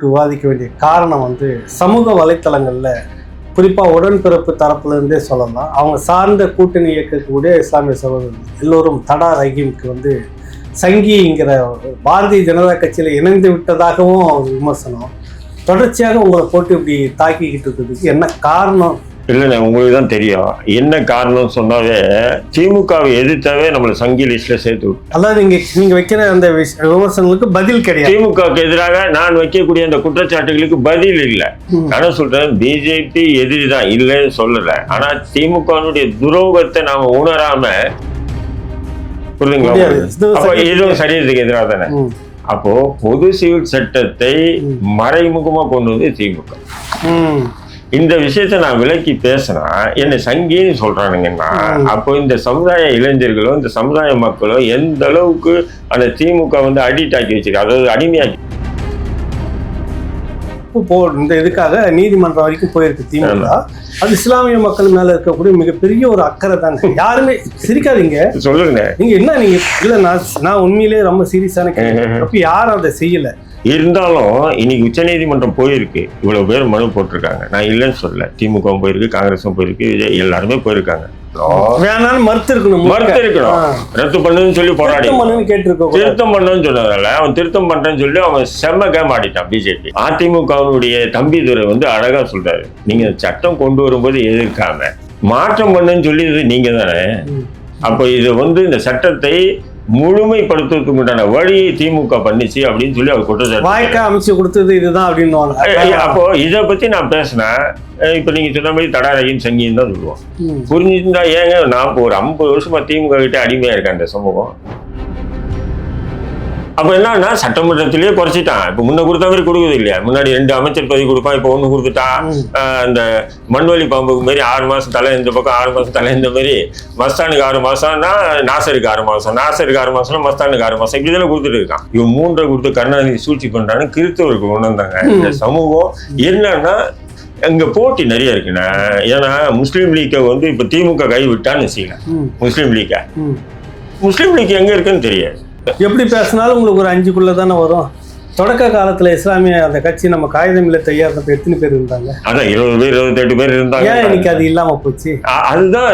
விவாதிக்க வேண்டிய காரணம் சமூக வலைத்தளங்கள்ல குறிப்பா உடன்பிறப்பு தரப்புல இருந்தே சொல்லலாம். அவங்க சார்ந்த கூட்டணி இயக்கக்கூடிய இஸ்லாமிய சகோதரர்கள் எல்லோரும் தடா ரஹீமுக்கு சங்கிங்கிற பாரதிய ஜனதா கட்சியில இணைந்து விட்டதாகவும் விமர்சனம். தொடர்ச்சியாக உங்களை போட்டு இப்படி தாக்கிக்கிட்டு இருக்கிறதுக்கு என்ன காரணம்? இல்லைண்ணே, உங்களுக்கு தான் தெரியும் என்ன காரணம் சொன்னாவே திமுகவை எதிர்த்தாவே நம்மளை சங்கி லிஸ்ட்ல சேர்த்து விட்டு. அதாவது நீங்க வைக்கிற அந்த விமர்சனங்களுக்கு பதில் கிடையாது. திமுகவுக்கு எதிராக நான் வைக்கக்கூடிய அந்த குற்றச்சாட்டுகளுக்கு பதில் இல்லை. நான் சொல்றேன், பிஜேபி எதிரி தான், இல்லைன்னு சொல்லல. ஆனா திமுகனுடைய துரோகத்தை நாம உணராம, புரியுதுங்களா? இதுவும் சரியத்துக்கு எதிராக தானே. அப்போ பொது சிவில் சட்டத்தை மறைமுகமா கொண்டு வந்து திமுக இந்த விஷயத்த நான் விலக்கி பேசினா என்னை சங்கின்னு சொல்றானுங்கன்னா, அப்போ இந்த சமுதாய இளைஞர்களோ இந்த சமுதாய மக்களோ எந்த அளவுக்கு அந்த திமுக அடிக்ட் ஆக்கி வச்சிருக்கு, அதாவது அடிமையாக்கி. இந்த இதுக்காக நீதிமன்றம் வரைக்கும் போயிருக்கு திமுக. அது இஸ்லாமிய மக்கள் மேல இருக்கக்கூடிய மிகப்பெரிய ஒரு அக்கறை தானே. யாருமே சிரிக்காதீங்க, சொல்லுங்க. நீங்க இல்ல நான் உண்மையிலேயே ரொம்ப சீரியஸான அப்ப யாரும் அதை செய்யல. இருந்தாலும் இன்னைக்கு உச்ச நீதிமன்றம் போயிருக்கு, இவ்வளவு பேர் மனு போட்டிருக்காங்க. நான் இல்லைன்னு சொல்லல, திமுகவும் போயிருக்கு, காங்கிரஸும் போயிருக்கு, விஜய் எல்லாருமே போயிருக்காங்க. வேணாலும் மறுத்து இருக்கணும், ரத்து பண்ணுன்னு சொல்லி போராடி திருத்தம் பண்ணணும்னு சொன்னதால அவன் திருத்தம் பண்றேன்னு சொல்லி அவன் செம்ம கேம் ஆடிட்டான் பிஜேபி. அதிமுகவுடைய தம்பிதுரை அழகா சொல்றாரு, நீங்க சட்டம் கொண்டு வரும்போது எதிர்க்காம மாற்றம் பண்ணுன்னு சொல்லி நீங்க தானே. அப்போ இது இந்த சட்டத்தை முழுமைப்படுத்துறதுக்கு உண்டான வழியை திமுக பண்ணிச்சு அப்படின்னு சொல்லி அவர் குற்றச்சாட்டு அமைச்சு கொடுத்தது இதுதான் அப்படின்னு. அப்போ இதை பத்தி நான் பேசினேன். இப்ப நீங்க சொன்ன மாதிரி தடா ரஹீம் சங்கின்னு தான் சொல்லுவோம். புரிஞ்சுருந்தா ஏங்க நான் இப்போ ஒரு 50 வருஷமா திமுக கிட்ட அடிமையா இருக்கேன் இந்த சமூகம். அப்ப என்னன்னா சட்டமன்றத்திலேயே குறைச்சிட்டான். இப்ப முன்ன கொடுத்த மாதிரி கொடுக்குது இல்லையா? முன்னாடி 2 அமைச்சர் பதவி கொடுப்பான், இப்ப 1 கொடுத்துட்டான். இந்த மண்வெளி பாம்புக்கு மாதிரி 6 மாசம் தலை இந்த பக்கம், 6 மாசம் தலை இந்த மாதிரி. மஸ்தானுக்கு 6 மாசம்னா நாசருக்கு 6 மாசம், நாசருக்கு 6 மாசம்னா மஸ்தானுக்கு 6 மாசம், இப்படி இதெல்லாம் கொடுத்துட்டு இருக்கான். இவன் 3 கொடுத்து கருணாநிதி சூழ்ச்சி பண்றான்னு கிறிஸ்தவருக்கு கொண்டு வந்தாங்க. இந்த சமூகம் என்னன்னா அங்க போட்டி நிறைய இருக்குண்ணா. ஏன்னா முஸ்லீம் லீக்கை இப்ப திமுக கை விட்டான்னு வச்சுக்கலாம். முஸ்லீம் லீக் எங்க இருக்குன்னு தெரியாது. எப்படி பேசினாலும் உங்களுக்கு ஒரு 5க்குள்ள தானே வரும். தொடக்க காலத்துல இஸ்லாமிய அந்த கட்சி நம்ம காகிதம் இல்ல தயாரிப்ப எத்தனை பேர் இருந்தாங்க? அதான் 20 பேர் 28 பேர் இருந்தாங்க. ஏன் இன்னைக்கு அது இல்லாம போச்சு? அதுதான்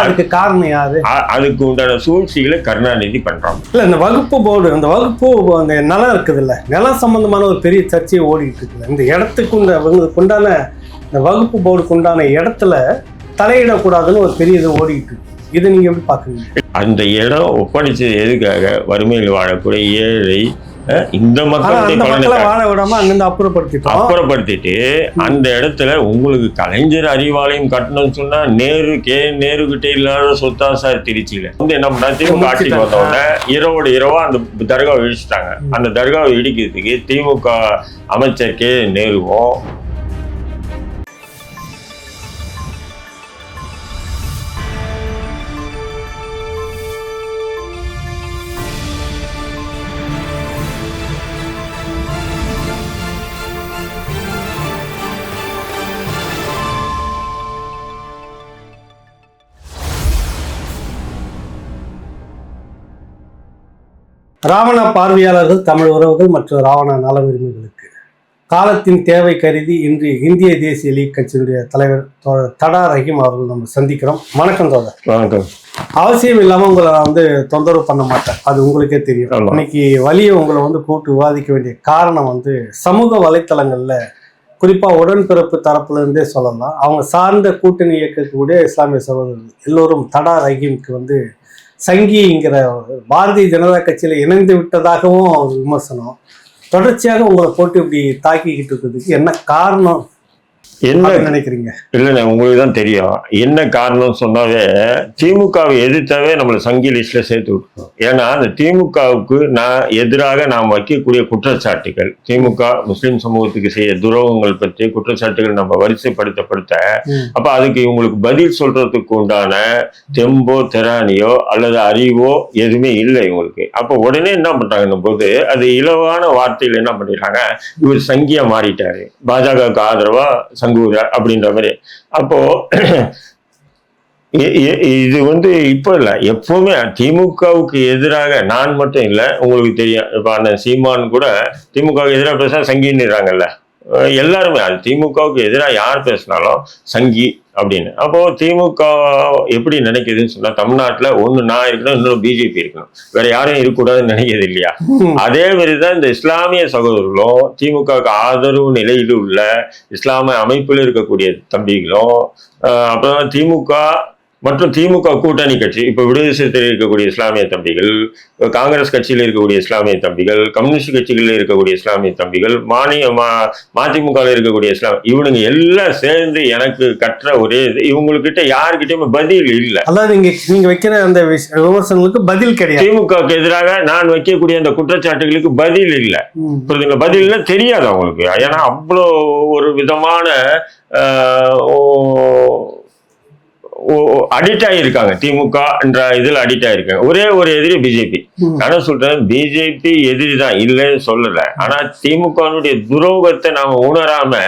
அதுக்கு காரணம் யாரு? அதுக்கு உண்டான சூழ்ச்சிகளை கருணாநிதி பண்றாங்க. இல்ல இந்த வகுப்பு போர்டு, அந்த வகுப்பு அந்த நிலம் இருக்குது இல்ல, நிலம் சம்பந்தமான ஒரு பெரிய சர்ச்சையை ஓடிட்டு இருக்குல்ல. இந்த இடத்துக்கு உண்டான இந்த வகுப்பு போர்டுக்கு உண்டான இடத்துல தலையிடக்கூடாதுன்னு ஒரு பெரிய இது ஓடிட்டு இருக்கு. இதை நீங்க எப்படி பாக்குறீங்க? அந்த இடம் ஒப்படைச்சது எதுக்காக? வறுமையில் வாழக்கூடிய ஏழை இந்த மக்களை வாழ விடாம அங்கிருந்து அப்புறப்படுத்திட்டு அந்த இடத்துல உங்களுக்கு கலைஞர் அறிவாலயம் கட்டணும்னு சொன்னா நேரு கிட்ட இல்லாத சொத்தா சார் திருச்சியில என்ன பண்ணா திமுக ஆட்சிக்கு வந்தோடனே இரவா அந்த தர்காவை இடிச்சுட்டாங்க. அந்த தர்காவை இடிக்கிறதுக்கு திமுக அமைச்சர் நேருவும் ராவண பார்வையாளர்கள், தமிழ் உறவுகள் மற்றும் ராவண நல விரும்பிகளுக்கு காலத்தின் தேவை கருதி இன்று இந்திய தேசிய லீக் கட்சியினுடைய தலைவர் தடா ரஹீம் அவர்கள் நம்ம சந்திக்கிறோம். வணக்கம் தோழர். வணக்கம். அவசியம் இல்லாம உங்களை நான் தொந்தரவு பண்ண மாட்டேன், அது உங்களுக்கே தெரியும். இன்னைக்கு வழியை உங்களை கூட்டு விவாதிக்க வேண்டிய காரணம் சமூக வலைத்தளங்கள்ல குறிப்பா உடன்பிறப்பு தரப்புல இருந்தே சொல்லலாம். அவங்க சார்ந்த கூட்டணி இயக்கக்கூடிய இஸ்லாமிய சகோதரர்கள் எல்லோரும் தடா ரஹீமுக்கு சங்கிங்கிற பாரதிய ஜனதா கட்சியில இணைந்து விட்டதாகவும் விமர்சனம். தொடர்ச்சியாக உங்களை போட்டு இப்படி தாக்கிக்கிட்டு இருக்கிறதுக்கு என்ன காரணம்? என்ன நினைக்கிறீங்க? இல்லைண்ணே, உங்களுக்கு தான் தெரியும் என்ன காரணம் சொன்னாவே திமுகவை எதிர்த்தாவே நம்மளை சங்கி லிஸ்ட்ல சேர்த்து விட்டுரும். ஏன்னா அந்த திமுகவுக்கு எதிராக நாம் வைக்கக்கூடிய குற்றச்சாட்டுகள், திமுக முஸ்லிம் சமூகத்துக்கு செய்ய துரோகங்கள் பற்றி குற்றச்சாட்டுகள் நம்ம வரிசைப்படுத்த அப்ப அதுக்கு இவங்களுக்கு பதில் சொல்றதுக்கு உண்டான தெம்போ திராணியோ அல்லது அறிவோ எதுவுமே இல்லை இவங்களுக்கு. அப்ப உடனே என்ன பண்றாங்கன்னும் போது அது இலவான வார்த்தையில் என்ன பண்ணிடுறாங்க, இவர் சங்கியா மாறிட்டாரு, பாஜகவுக்கு ஆதரவா சங்கூர அப்படின்ற மாதிரி. அப்போ இது இப்போ இல்ல, எப்பவுமே திமுகவுக்கு எதிராக நான் மட்டும் இல்ல, உங்களுக்கு தெரியும். இப்ப அண்ணன் சீமான் கூட திமுகவுக்கு எதிராக பேச சங்கின்னுறாங்கல்ல. எல்லாருமே அது திமுகவுக்கு எதிராக யார் பேசினாலும் சங்கி அப்படின்னு. அப்போ திமுக எப்படி நினைக்குதுன்னு சொன்னா, தமிழ்நாட்டுல ஒண்ணு நான் இருக்கணும், இன்னொரு பிஜேபி இருக்கணும், வேற யாரும் இருக்கக்கூடாதுன்னு நினைக்கிறது இல்லையா? அதே மாதிரிதான் இந்த இஸ்லாமிய சகோதரர்களும் திமுகவுக்கு ஆதரவு நிலையில் உள்ள இஸ்லாமிய அமைப்பில் இருக்கக்கூடிய தம்பிகளும், அப்புறம் திமுக மற்றும் திமுக கூட்டணி கட்சி, இப்ப விடுதலை சிறுத்தையில் இருக்கக்கூடிய இஸ்லாமிய தம்பிகள், காங்கிரஸ் கட்சியில் இருக்கக்கூடிய இஸ்லாமிய தம்பிகள், கம்யூனிஸ்ட் கட்சிகளில் இருக்கக்கூடிய இஸ்லாமிய தம்பிகள், மதிமுக இருக்கக்கூடிய இவனுங்க எல்லாம் சேர்ந்து எனக்கு கற்ற ஒரே இது, இவங்ககிட்ட யாருக்கிட்டயுமே பதில் இல்லை. அதாவது நீங்க வைக்கிற அந்த விமர்சனங்களுக்கு பதில் கிடையாது. திமுகவுக்கு எதிராக நான் வைக்கக்கூடிய அந்த குற்றச்சாட்டுகளுக்கு பதில் இல்லை. புரியுதுங்களா? பதில்னா தெரியாது அவங்களுக்கு. ஏன்னா அவ்வளோ ஒரு விதமான அடிக்ட் ஆகியிருக்காங்க. திமுக என்ற இதில் அடிக்ட் ஆகிருக்காங்க. ஒரே ஒரு எதிரி பிஜேபி. நான் சொல்றேன், பிஜேபி எதிரி தான், இல்லைன்னு சொல்லல. ஆனா திமுகனுடைய துரோகத்தை நாம உணராம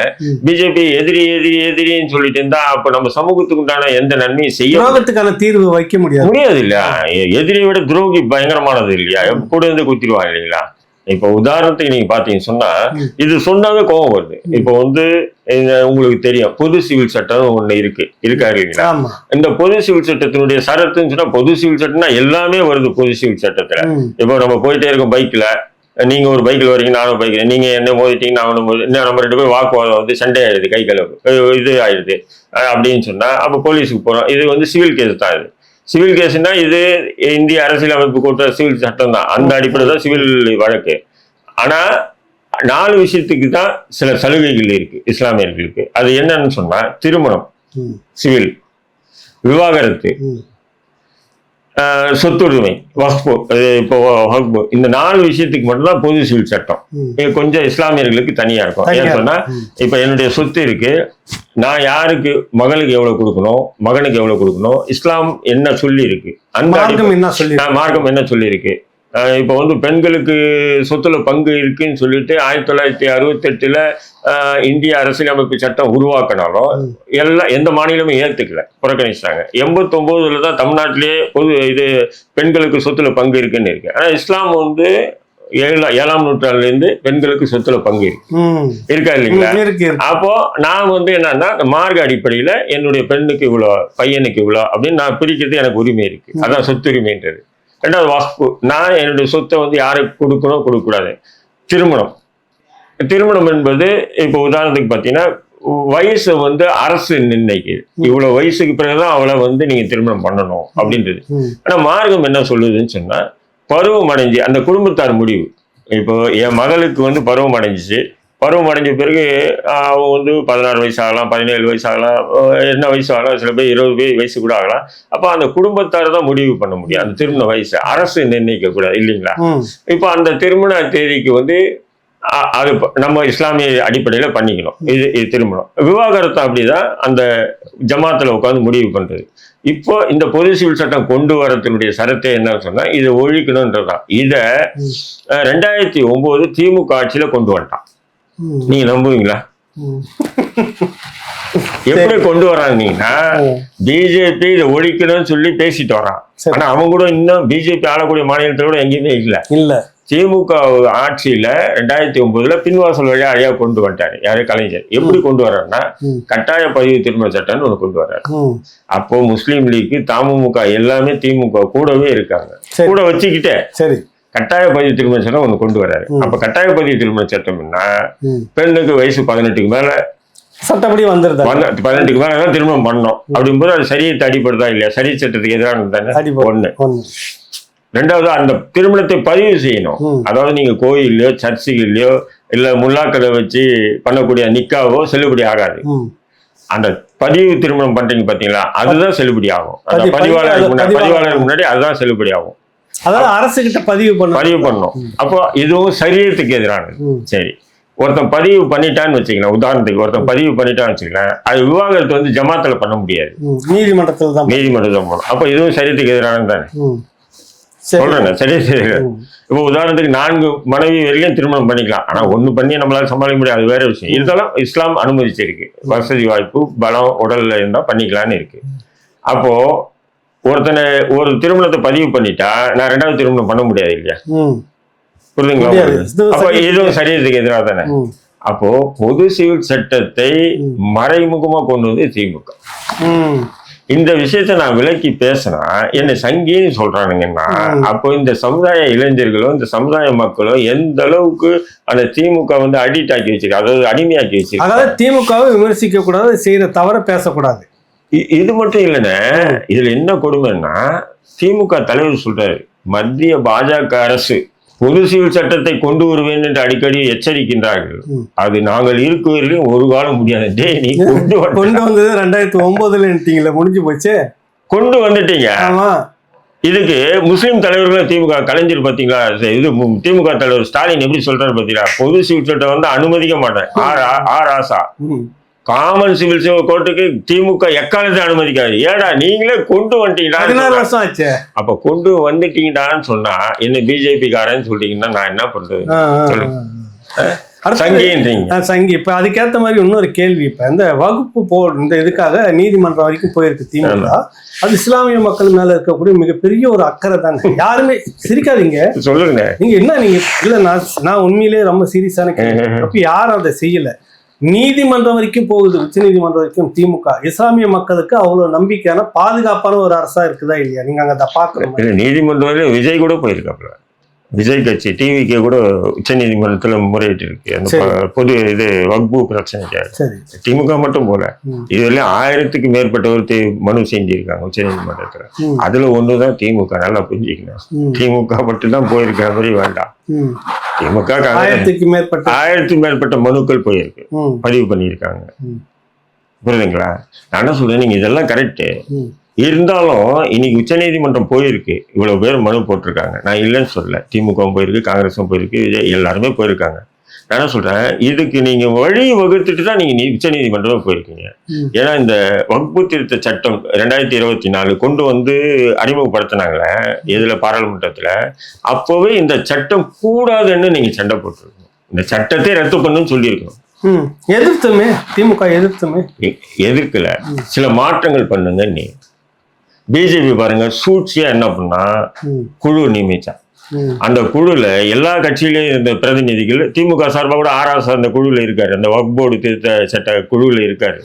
பிஜேபி எதிரி எதிரி எதிரின்னு சொல்லிட்டு இருந்தா அப்ப நம்ம சமூகத்துக்கு உண்டான எந்த நன்மையும் செய்ய தீர்வு வைக்க முடியாது இல்லையா? எதிரியை விட துரோகி பயங்கரமானது இல்லையா? கூட இருந்து குத்திடுவாங்க இல்லைங்களா? இப்ப உதாரணத்துக்கு நீங்க பாத்தீங்கன்னு சொன்னா, இது சொன்னாவே கோபம் வருது. இப்ப உங்களுக்கு தெரியும், பொது சிவில் சட்டம் ஒண்ணு இருக்கா இல்லைங்களா? இந்த பொது சிவில் சட்டத்தினுடைய சரத்துன்னு சொன்னா, பொது சிவில் சட்டம்னா எல்லாமே வருது பொது சிவில் சட்டத்துல. இப்போ நம்ம போயிட்டே இருக்கோம் பைக்ல, நீங்க ஒரு பைக்ல வரீங்க, நானும் பைக்ல, நீங்க என்ன மோதிட்டீங்க, நான் நம்ம 2 பேரும் வாக்குவாதம் சண்டை ஆயிடுது, கை கலவு இது ஆயிடுது அப்படின்னு சொன்னா, அப்ப போலீஸுக்கு போறோம். இது சிவில் கேஸ் தான். இது சிவில் கேஸ்னா இது இந்திய அரசியலமைப்பு கூட்ட சிவில் சட்டம் தான். அந்த அடிப்படையில் தான் சிவில் வழக்கு. ஆனா 4 விஷயத்துக்கு தான் சில சலுகைகள் இருக்கு இஸ்லாமியர்களுக்கு. அது என்னன்னு சொன்னா, திருமணம் சிவில், விவாகரத்து, சொத்துரிமை, வக்ஃபு, இப்போ வக்ஃபு, இந்த 4 விஷயத்துக்கு மட்டும்தான் பொது சிவில் சட்டம். கொஞ்சம் இஸ்லாமியர்களுக்கு தனியா இருக்கும். ஏன்னு சொன்னா, இப்ப என்னுடைய சொத்து இருக்கு, நான் யாருக்கு மகளுக்கு எவ்வளவு கொடுக்கணும், மகனுக்கு எவ்வளவு கொடுக்கணும், இஸ்லாம் என்ன சொல்லி இருக்கு, அந்த மார்க்கம் என்ன சொல்லி இருக்கு. இப்போ பெண்களுக்கு சொத்துல பங்கு இருக்குன்னு சொல்லிட்டு 1968 இந்திய அரசியலமைப்பு சட்டம் உருவாக்கினாலும் எந்த மாநிலமும் ஏத்துக்கல, புறக்கணிச்சிட்டாங்க. 89 தான் தமிழ்நாட்டிலேயே பெண்களுக்கு சொத்துல பங்கு இருக்குன்னு இருக்கு. ஆனா இஸ்லாம் 7ஆம் நூற்றாண்டுல இருந்து பெண்களுக்கு சொத்துல பங்கு இருக்கா இல்லைங்களா? அப்போ நான் என்னன்னா, மார்க்க அடிப்படையில என்னுடைய பெண்ணுக்கு இவ்வளவு, பையனுக்கு இவ்வளவு அப்படின்னு நான் பிரிக்கிறது எனக்கு உரிமை இருக்கு. அதான் சொத்துரிமைன்றது. 2வது வக்ஃபு, நான் என்னுடைய சொத்தை யாருக்கு கொடுக்கணும், கொடுக்கக்கூடாது. திருமணம் என்பது இப்போ உதாரணத்துக்கு பார்த்தீங்கன்னா, வயசு அரசு நிர்ணயிக்குது, இவ்வளவு வயசுக்கு பிறகுதான் அவளை நீங்க திருமணம் பண்ணணும் அப்படின்றது. ஆனா மார்க்கம் என்ன சொல்லுதுன்னு சொன்னா, பருவம் அடைஞ்சு அந்த குடும்பத்தார் முடிவு. இப்போ என் மகளுக்கு பருவம் அடைஞ்சிச்சு, பருவம் அடைஞ்ச பிறகு அவங்க 16 வயசு ஆகலாம், 17 வயசு ஆகலாம், என்ன வயசு ஆகலாம், சில பேர் 20 வயசு கூட ஆகலாம். அப்ப அந்த குடும்பத்தார் தான் முடிவு பண்ண முடியும் அந்த திருமண வயசு, அரசு நிர்ணயிக்க கூடாது இல்லைங்களா? இப்போ அந்த திருமண தேதிக்கு அது நம்ம இஸ்லாமிய அடிப்படையில பண்ணிக்கணும். இது திருமணம். விவாகரத்து அப்படிதான் அந்த ஜமாத்துல உட்காந்து முடிவு பண்றது. இப்போ இந்த பொது சிவில் சட்டம் கொண்டு வரத்தினுடைய சரத்தை என்ன சொன்னா, இதை ஒழிக்கணும்ன்றதான். இத 2009 திமுக ஆட்சியில கொண்டு வந்துட்டான். நீங்க நம்புவீங்களா? எப்படி கொண்டு வராங்கன்னா, பிஜேபி இதை ஒழிக்கணும்னு சொல்லி பேசிட்டு வரான். ஆனா அவங்க கூட இன்னும் பிஜேபி ஆளக்கூடிய மாநிலத்தோட எங்கேயுமே இல்ல. திமுக ஆட்சியில 2009 பின்வாசல் வழியா ஐயா கொண்டு வந்துட்டாரு. யாரு? கலைஞர். எப்படி கொண்டு வர்றாருன்னா, கட்டாய பதிவு திருமண சட்டம்னு ஒண்ணு கொண்டு வர்றாரு. அப்போ முஸ்லீம் லீக், தமுமுக எல்லாமே திமுக கூடவே இருக்காங்க. கூட வச்சுக்கிட்டே கட்டாய பதிவு திருமண சட்டம் ஒண்ணு கொண்டு வர்றாரு. அப்ப கட்டாய பதிவு திருமண சட்டம்னா, பெண்ணுக்கு வயசு 18க்கு மேல சட்டப்படி 18க்கு மேல திருமணம் பண்ணணும் அப்படிங்கும்போது அது சரியத்தை அடிப்படுதா இல்லையா? சரிய சட்டத்துக்கு எதிரானது தானே ஒண்ணு. 2வது, அந்த திருமணத்தை பதிவு செய்யணும். அதாவது நீங்க கோயிலையோ சர்ச்சுகள்லயோ இல்ல முல்லாக்களை வச்சு பண்ணக்கூடிய நிக்காவோ செல்லுபடி ஆகாது. அந்த பதிவு திருமணம் பண்றீங்க பாத்தீங்களா, அதுதான் செல்லுபடி ஆகும். அந்த பதிவாளருக்கு முன்னாடி அதுதான் செல்லுபடி ஆகும். அதாவது அரசு கிட்ட பதிவு பண்ணணும். அப்போ இதுவும் சரியத்துக்கு எதிரானது. சரி, ஒருத்தன் பதிவு பண்ணிட்டான்னு வச்சுக்கலாம். உதாரணத்துக்கு ஒருத்தன் பதிவு பண்ணிட்டான்னு வச்சுக்கலாம், அது விவாகரத்து ஜமாத்துல பண்ண முடியாது, நீதிமன்றத்துல போகணும். அப்ப இதுவும் சரியத்துக்கு எதிரானது தானே சொல்றேன். சரி. இப்போ உதாரணத்துக்கு 4 மனைவி வரைக்கும் திருமணம் பண்ணிக்கலாம். ஆனா 1 பண்ணி நம்மளால சமாளிக்க முடியாது, அது வேற விஷயம். இதெல்லாம் இஸ்லாம் அனுமதிச்சிருக்கு. வசதி வாய்ப்பு பலம் உடல்ல இருந்தா பண்ணிக்கலான்னு இருக்கு. அப்போ ஒரு திருமணத்தை பதிவு பண்ணிட்டா நான் 2வது திருமணம் பண்ண முடியாது இல்லையா? புரியுதுங்களா? அப்போ இதுவும் சரியத்துக்கு எதிராக தானே. அப்போ பொது சிவில் சட்டத்தை மறைமுகமா கொண்டு வந்து திமுக. இந்த விஷயத்த நான் விலக்கி பேசினா என்னை சங்கின்னு சொல்றானுங்கன்னா, அப்போ இந்த சமுதாய இளைஞர்களோ இந்த சமுதாய மக்களோ எந்த அளவுக்கு அந்த திமுக வந்து அடிக்ட் ஆக்கி வச்சிருக்கு, அதாவது அடிமையாக்கி வச்சிருக்கு. அதாவது திமுகவை விமர்சிக்க கூடாது, செய்யற தவற பேசக்கூடாது. இது மட்டும் இல்லைன்னா இதுல என்ன கொடுமைன்னா, திமுக தலைவர் சொல்றாரு மத்திய பாஜக அரசு பொது சிவில் சட்டத்தை கொண்டு வருவேன் என்று அடிக்கடி எச்சரிக்கின்றார்கள். அது நாங்கள் இருக்குவரையிலும் ஒரு காலம் முடியாது. டே நீ கொண்டு வந்தது 2009 முடிஞ்சு போச்சு. கொண்டு வந்துட்டீங்க. இதுக்கு முஸ்லீம் தலைவர்களும் திமுக கலைஞர் பாத்தீங்களா, இது திமுக தலைவர் ஸ்டாலின் எப்படி சொல்றாரு பாத்தீங்களா, பொது சிவில் சட்டம் வந்து அனுமதிக்க மாட்டேன். ஆசா காமன் சிவில் கோர்ட்டுக்கு திமுக எக்காலத்தை அனுமதிக்காது. ஏடா நீங்களே கொண்டு வந்துட்டீங்களா? 16 வருஷம் ஆச்சு. அப்ப கொண்டு வந்துட்டீங்கடான்னு சொன்னா என்ன பிஜேபி காரன்னு சொல்றீங்கன்னா நான் என்ன பண்றது? சங்கி இப்ப அதுக்கேற்ற மாதிரி இன்னொரு கேள்வி. இப்ப இந்த வகுப்பு போர்டு இந்த இதுக்காக நீதிமன்றம் வரைக்கும் போயிருக்கு திமுக. அது இஸ்லாமிய மக்கள் மேல இருக்கக்கூடிய மிகப்பெரிய ஒரு அக்கறை தானே. யாருமே சிரிக்காதீங்க, சொல்லுங்க. நீங்க என்ன நீங்க இல்ல நான் உண்மையிலேயே ரொம்ப சீரியஸான கேள்வி. அப்ப யாரும் அதை செய்யல. நீதிமன்றம் வரைக்கும் போகுது, உச்ச நீதிமன்றம் வரைக்கும் திமுக. இஸ்லாமிய மக்களுக்கு அவ்வளவு நம்பிக்கையான பாதுகாப்பான ஒரு அரசா இருக்குதா இல்லையா? நீங்க அங்க பாக்கணும். நீதிமன்றம் வரைக்கும் விஜய் கூட போயிருக்காப்ல. விஜய் கட்சி டிவிக்கு கூட உச்ச நீதிமன்றத்துல முறையிட்டு இருக்கு அந்த பொது இது வக்பு பிரச்சனைக்காக. திமுக மட்டும் போல இதுல 1000க்கு மேற்பட்டவர் மனு செஞ்சிருக்காங்க உச்ச நீதிமன்றத்துல. அதுல ஒண்ணுதான் திமுக. நல்லா புரிஞ்சுக்கணும். திமுக மட்டும் தான் போயிருக்கிற மாதிரி வேண்டாம். திமுக 1000க்கு மேற்பட்ட மனுக்கள் போயிருக்கு, பதிவு பண்ணியிருக்காங்க. புரியுதுங்களா? நான் என்ன சொல்றேன், நீங்க இதெல்லாம் கரெக்டு. இருந்தாலும் இன்னைக்கு உச்ச நீதிமன்றம் போயிருக்கு, இவ்வளவு பேர் மனு போட்டிருக்காங்க. நான் இல்லைன்னு சொல்லல. திமுகவும் போயிருக்கு, காங்கிரஸும் போயிருக்கு, எல்லாருமே போயிருக்காங்க. நான் என்ன சொல்றேன், இதுக்கு நீங்க வழி வகுத்துட்டு தான் நீங்க உச்ச நீதிமன்றமே போயிருக்கீங்க. ஏன்னா இந்த வக்பு திருத்த சட்டம் 2024 கொண்டு வந்து அறிமுகப்படுத்தினாங்களே இதுல பாராளுமன்றத்துல, அப்பவே இந்த சட்டம் கூடாதுன்னு நீங்க சண்டை போட்டிருக்கணும். இந்த சட்டத்தை ரத்து பண்ணுன்னு சொல்லியிருக்கணும். எதிர்த்துமே திமுக எதிர்க்கல. சில மாற்றங்கள் பண்ணுங்க. நீ பிஜேபி பாருங்க சூழ்ச்சியா என்ன பண்ணா, குழு நியமிச்சா. அந்த குழுல எல்லா கட்சியிலையும் இருந்த பிரதிநிதிகள், திமுக சார்பாக கூட ஆர்எஸ் அந்த குழுல இருக்காரு, அந்த வக்ஃப் போர்டு திருத்த சட்ட குழுல இருக்காரு.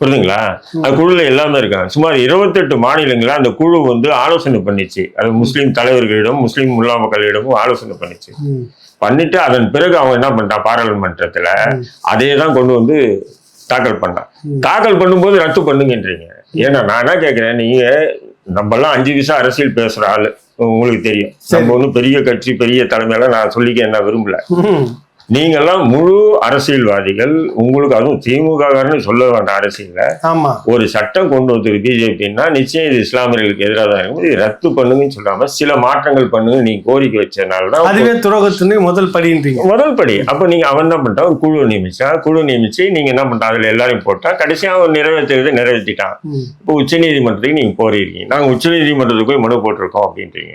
புரியுதுங்களா? அந்த குழுல எல்லாமே இருக்காங்க. சுமார் 28 மாநிலங்கள அந்த குழு வந்து ஆலோசனை பண்ணிச்சு. அது முஸ்லீம் தலைவர்களிடம் முஸ்லீம் முல்லா மக்களிடமும் ஆலோசனை பண்ணிட்டு அதன் பிறகு அவங்க என்ன பண்ணிட்டான், பாராளுமன்றத்துல அதே தான் கொண்டு வந்து தாக்கல் பண்ணான். தாக்கல் பண்ணும்போது ரத்து பண்ணுங்கன்றீங்க. ஏன்னா நான் என்ன கேட்கிறேன், நீங்க நம்மெல்லாம் 5 விஷயம் அரசியல் பேசுற ஆளு, உங்களுக்கு தெரியும். நம்ம ஒன்றும் பெரிய கட்சி பெரிய தலைமையெல்லாம் நான் சொல்லிக்க என்ன விரும்பல. நீங்கெல்லாம் முழு அரசியல்வாதிகள். உங்களுக்கு அதுவும் திமுக சொல்ல வேண்டாம். அரசியல்ல ஒரு சட்டம் கொண்டு வந்து பிஜேபின்னா நிச்சயம் இது இஸ்லாமியர்களுக்கு எதிராக தான் இருக்கும். இது ரத்து பண்ணுங்கன்னு சொல்லாம சில மாற்றங்கள் பண்ணுங்க நீங்க கோரிக்கை வச்சதுனாலதான் அதுவே துரோகத்தின் முதல் படி. அப்ப நீங்க அவன் என்ன பண்ணிட்டா, ஒரு குழு நியமிச்சு நீங்க என்ன பண்ணிட்டா, அதுல எல்லாரையும் போட்டா கடைசியா அவன் நிறைவேற்றிட்டான். இப்போ உச்ச நீதிமன்றத்துக்கு நீங்க போறீங்க. நாங்க உச்ச நீதிமன்றத்துக்கு போய் மனு போட்டிருக்கோம் அப்படின்றீங்க.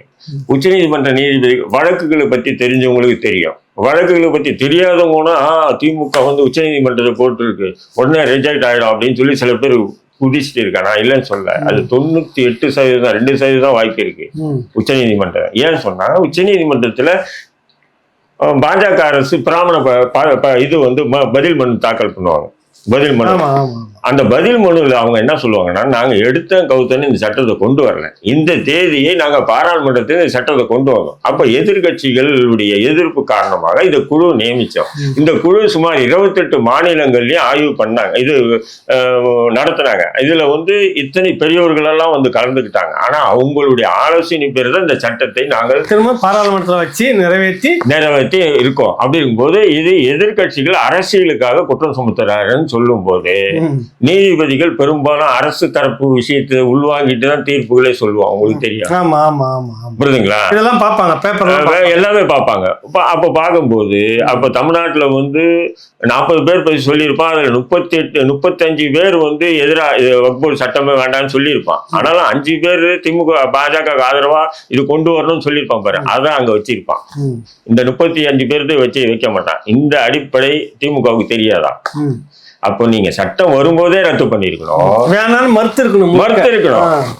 உச்ச நீதிமன்ற நீதிபதி வழக்குகளை பத்தி தெரிஞ்சவங்களுக்கு தெரியும். வழக்குகளை பத்தி தெரியாதவங்கன்னா திமுக வந்து உச்ச நீதிமன்றத்தை போட்டிருக்கு, உடனே ரிஜெக்ட் ஆயிடும் அப்படின்னு சொல்லி சில பேர் குதிச்சுட்டு இருக்கா. நான் இல்லைன்னு சொல்ல. அது 98%, 2% வாய்ப்பு இருக்கு உச்ச நீதிமன்றம். ஏன்னு சொன்னா, உச்ச நீதிமன்றத்துல பாஜக அரசு பிராமண இது வந்து பதில் மனு தாக்கல் பண்ணுவாங்க. பதில் மனு. அந்த பதில் மனுவில் அவங்க என்ன சொல்லுவாங்கன்னா, நாங்க எடுத்த கவுத்தன்னு இந்த சட்டத்தை கொண்டு வரல, இந்த தேதியை நாங்க பாராளுமன்றத்தில் இந்த சட்டத்தை கொண்டு வந்தோம். அப்ப எதிர்கட்சிகளுடைய எதிர்ப்பு காரணமாக இந்த குழு நியமிச்சோம். இந்த குழு சுமார் 28 மாநிலங்கள்லயும் ஆய்வு பண்ணாங்க, இது நடத்தினாங்க. இதுல வந்து இத்தனை பெரியவர்கள் எல்லாம் வந்து கலந்துக்கிட்டாங்க. ஆனா அவங்களுடைய ஆலோசனை பேர் இந்த சட்டத்தை நாங்கள் திரும்ப பாராளுமன்றத்தில் வச்சு நிறைவேற்றி இருக்கோம். அப்படி இருக்கும்போது இது எதிர்கட்சிகள் அரசியலுக்காக குற்றம் சுமத்துறாருன்னு சொல்லும் போது நீதிபதிகள் பெரும்பாலும் அரசு தரப்பு விஷயத்தை உள்வாங்கிட்டு தான் தீர்ப்புகளே சொல்லுவாங்க. உங்களுக்கு தெரியும். புரியுதுங்களா? இதெல்லாம் பார்ப்பாங்க, பேப்பர் எல்லாமே பார்ப்பாங்க. அப்ப பார்க்கும்போது அப்ப தமிழ்நாட்டுல வந்து 40 பேர் பற்றி சொல்லியிருப்பான். அதுல 35 பேர் வந்து எதிராக வக்ஃப் போர்டு சட்டமே வேண்டாம்னு சொல்லியிருப்பான். ஆனாலும் 5 பேர் திமுக பாஜக ஆதரவா இது கொண்டு வரணும்னு சொல்லியிருப்பான் பாரு, அதான் அங்க வச்சிருப்பான். இந்த 35 பேர்த்து வைக்க மாட்டான். இந்த அடிப்படை திமுகவுக்கு தெரியாதா? அப்போ நீங்க சட்டம் வரும்போதே ரத்து பண்ணிருக்கணும், வேணாலும் மறுத்து இருக்கணும்,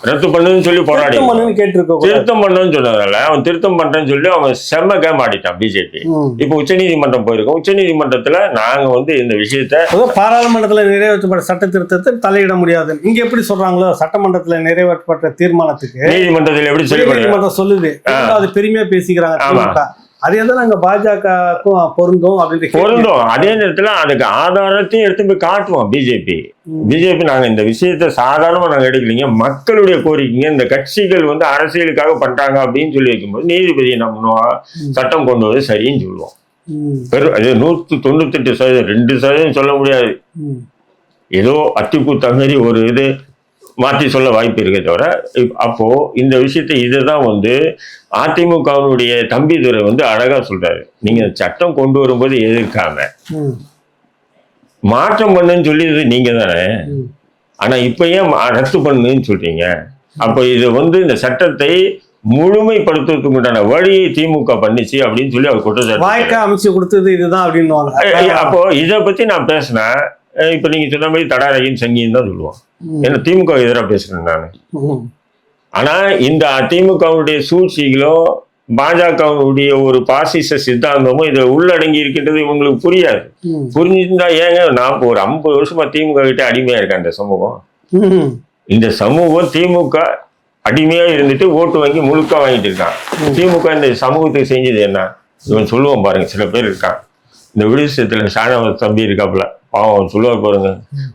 ரத்து பண்ணுன்னு சொல்லி போராடி கேட்டிருக்கோம். திருத்தம் பண்ணணும்னு சொன்னதால அவன் திருத்தம் பண்றேன்னு சொல்லி அவன் செம்ம கேம் ஆடிட்டான் பிஜேபி. இப்ப உச்சநீதிமன்றம் போயிருக்கோம். உச்சநீதிமன்றத்துல நாங்க வந்து இந்த விஷயத்த பாராளுமன்றத்துல நிறைவேற்றப்பட்ட சட்ட திருத்தத்தை தலையிட முடியாது இங்க எப்படி சொல்றாங்களோ, சட்டமன்றத்துல நிறைவேற்றப்பட்ட தீர்மானத்துக்கு நீதிமன்றத்தில் எப்படி சொல்லி சொல்லுது, அது பெருமையா பேசிக்கிறாங்க. அதே தான் நாங்க பாஜகவுக்கும் பொருந்தும் பொருந்தும். அதே நேரத்துல அதுக்கு ஆதாரத்தையும் எடுத்து போய் காட்டுவோம் பிஜேபி. நாங்க இந்த விஷயத்த சாதாரணமா நாங்க எடுக்கலீங்க, மக்களுடைய கோரிக்கைங்க, இந்த கட்சிகள் வந்து அரசியலுக்காக பண்றாங்க அப்படின்னு சொல்லி வைக்கும்போது நீதிபதி என்ன பண்ணுவோம், சட்டம் கொண்டு வந்து சரின்னு சொல்லுவோம். அது 198%, 2% சொல்ல முடியாது. ஏதோ அத்திப்பூத்த மாதிரி ஒரு இது மாற்றி சொல்ல வாய்ப்பு இருக்கே தவிர, அப்போ இந்த விஷயத்தை இதுதான் வந்து அதிமுகவினுடைய தம்பிதுரை வந்து அழகா சொல்றாரு. நீங்க சட்டம் கொண்டு வரும்போது எதிர்க்காம மாற்றம் பண்ணுன்னு சொல்லியது நீங்க தானே, ஆனா இப்ப ஏன் ரத்து பண்ணுன்னு சொல்றீங்க? அப்ப இது வந்து இந்த சட்டத்தை முழுமைப்படுத்துவதற்கு உண்டான வழியை திமுக பண்ணிச்சு அப்படின்னு சொல்லி அவர் குற்றச்சாட்டு அமைச்சு கொடுத்தது இதுதான் அப்படின்னு. அப்போ இதை பத்தி நான் பேசினேன். இப்ப நீங்க சொன்ன மாதிரி தடாரகின்னு சங்கின்னு தான் சொல்லுவோம். ஏன்னா திமுக எதிராக பேசுறேன் நானு. ஆனா இந்த அதிமுகவுடைய சூழ்ச்சிகளோ பாஜகவுடைய ஒரு பாசிச சித்தாந்தமும் இதை உள்ளடங்கி இருக்கின்றது இவங்களுக்கு புரியாது. புரிஞ்சிருந்தா ஏங்க நான் ஒரு 50 வருஷமா திமுக கிட்ட அடிமையா இருக்கேன். இந்த சமூகம் திமுக அடிமையா இருந்துட்டு ஓட்டு வாங்கி முழுக்க வாங்கிட்டு இருக்கான். திமுக இந்த சமூகத்துக்கு செஞ்சது என்ன இவன் சொல்லுவான் பாருங்க. சில பேர் இருக்கான், இந்த விடுதலை ஷானவாஸ் தம்பி இருக்காப்புல, அவன் சொல்லுவார் பாருங்க,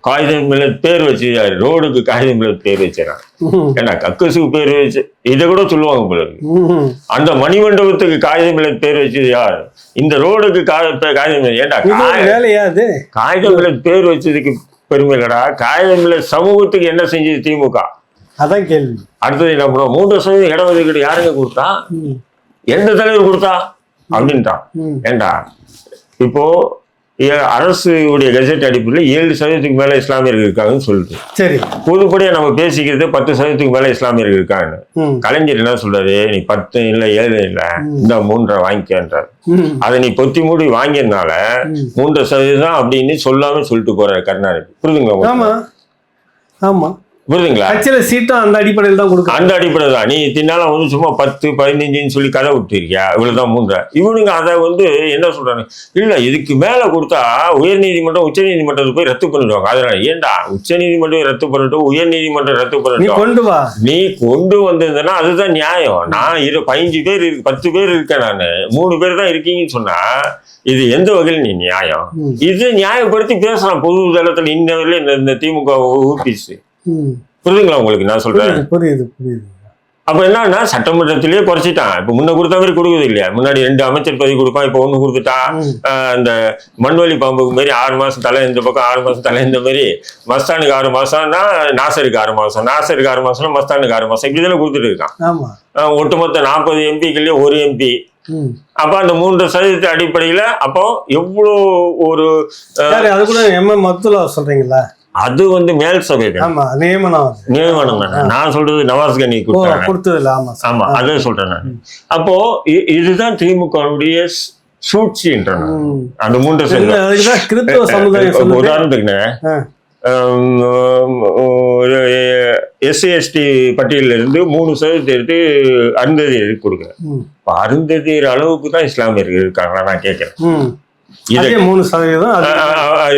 காகிதம் மேல பேர் வச்சு ரோடுக்கு காகிதம் மேல பேர் வச்சான். ஏன்னா கக்கசுக்கு பேர் வச்சு இதை கூட சொல்லுவாங்க போல இருக்கு. அந்த மணிமண்டபத்துக்கு காகிதம் மேல பேர் வச்சது யார்? இந்த ரோடுக்கு காகிதம் மேல. ஏண்டா காகிதம் மேல பேர் வச்சதுக்கு பெருமை இல்லடா, காகிதம் மேல சமூகத்துக்கு என்ன செஞ்சது திமுக? அதான் கேள்வி. அடுத்தது என்ன பண்ணுவோம், 3% இடஒதுக்கீடு யாருங்க கொடுத்தா, எந்த தலைவர் கொடுத்தா அப்படின்ட்டான். ஏண்டா இப்போ அரசு உடைய கெசட் அடிப்படையில் 7% மேல இஸ்லாமியர்கள் இருக்காங்கன்னு சொல்லுது. சரி, பொதுப்படியா நம்ம பேசிக்கிறது 10% மேல இஸ்லாமியர்கள் இருக்காங்க. கலைஞர் என்ன சொல்றாரு, நீ 10 இல்ல 7 இல்ல இந்த 3.5 வாங்கிக்கன்றார். அதை நீ பொத்தி மூடி வாங்கியதுனால 3% அப்படின்னு சொல்லாம சொல்லிட்டு போறாரு கருணாநிதி. புரியுதுங்களா? ஆமா புரியுதுங்களா? சீட்டும் அந்த அடிப்படையில் தான் கொடுக்கும். அந்த அடிப்படையில் தான் நீ தின்னாலும் வந்து சும்மா 10, 15 சொல்லி கதை விட்டுருக்கியா, இவ்வளவுதான் 3. இவனுங்க அதை வந்து என்ன சொல்றாங்க, இல்ல இதுக்கு மேல கொடுத்தா உயர் நீதிமன்றம் உச்ச நீதிமன்றத்தை போய் ரத்து பண்ணிடுவாங்க. அதனால ஏண்டா உச்ச நீதிமன்றம் ரத்து பண்ணட்டும், உயர் நீதிமன்றம் ரத்து பண்ணட்டும், கொண்டு வா, நீ கொண்டு வந்திருந்தனா அதுதான் நியாயம். நான் 15 பேர் 10 பேர் இருக்கேன், நான் 3 பேர் தான் இருக்கீங்கன்னு சொன்னா இது எந்த வகையில் நீ நியாயம்? இது நியாயப்படுத்தி பேசலாம் பொது தளத்துல. இந்த திமுக ஊபிச்சு புரியுதுங்களா உங்களுக்கு நான் சொல்றேன்? புரியுது. அப்ப என்னன்னா சட்டமன்றத்திலேயே குறைச்சிட்டான். இப்ப முன்ன கொடுத்த மாதிரி கொடுக்குது இல்லையா? முன்னாடி 2 அமைச்சர் பதவி கொடுப்பான், இப்ப 1 கொடுத்துட்டான். இந்த மண்வெளி பாம்புக்கு மாதிரி 6 மாசம் தலை இந்த பக்கம், 6 மாசம் தலை இந்த மாதிரி. மஸ்தானுக்கு 6 மாசம்னா நாசருக்கு 6 மாசம், நாசருக்கு 6 மாசம்னா மஸ்தானுக்கு 6 மாசம், இப்படிதானே கொடுத்துட்டு இருக்கான். ஒட்டுமொத்த 40 எம்பிக்குள்ளேயே 1 எம்பி. அப்ப அந்த 3% அடிப்படையில அப்போ எவ்வளவு ஒரு அது கூட மத்துலா சொல்றீங்களா? அது வந்து மேல் சபை நியமனம் தானே. நான் சொல்றது நவாஸ் கனி கொடுத்தது. ஆமா அதான் சொல்றேன் நான். அப்போ இதுதான் திமுகவுடைய சூழ்ச்சின்ற அந்த 3%. உதாரணத்துக்குன்னு SC/ST பட்டியலில் இருந்து 3% எடுத்து அருந்ததியர் கொடுக்குறேன். இப்ப அருந்ததியர் அளவுக்கு தான் இஸ்லாமியர்கள் இருக்காங்களா நான் கேட்கிறேன். இதே 3%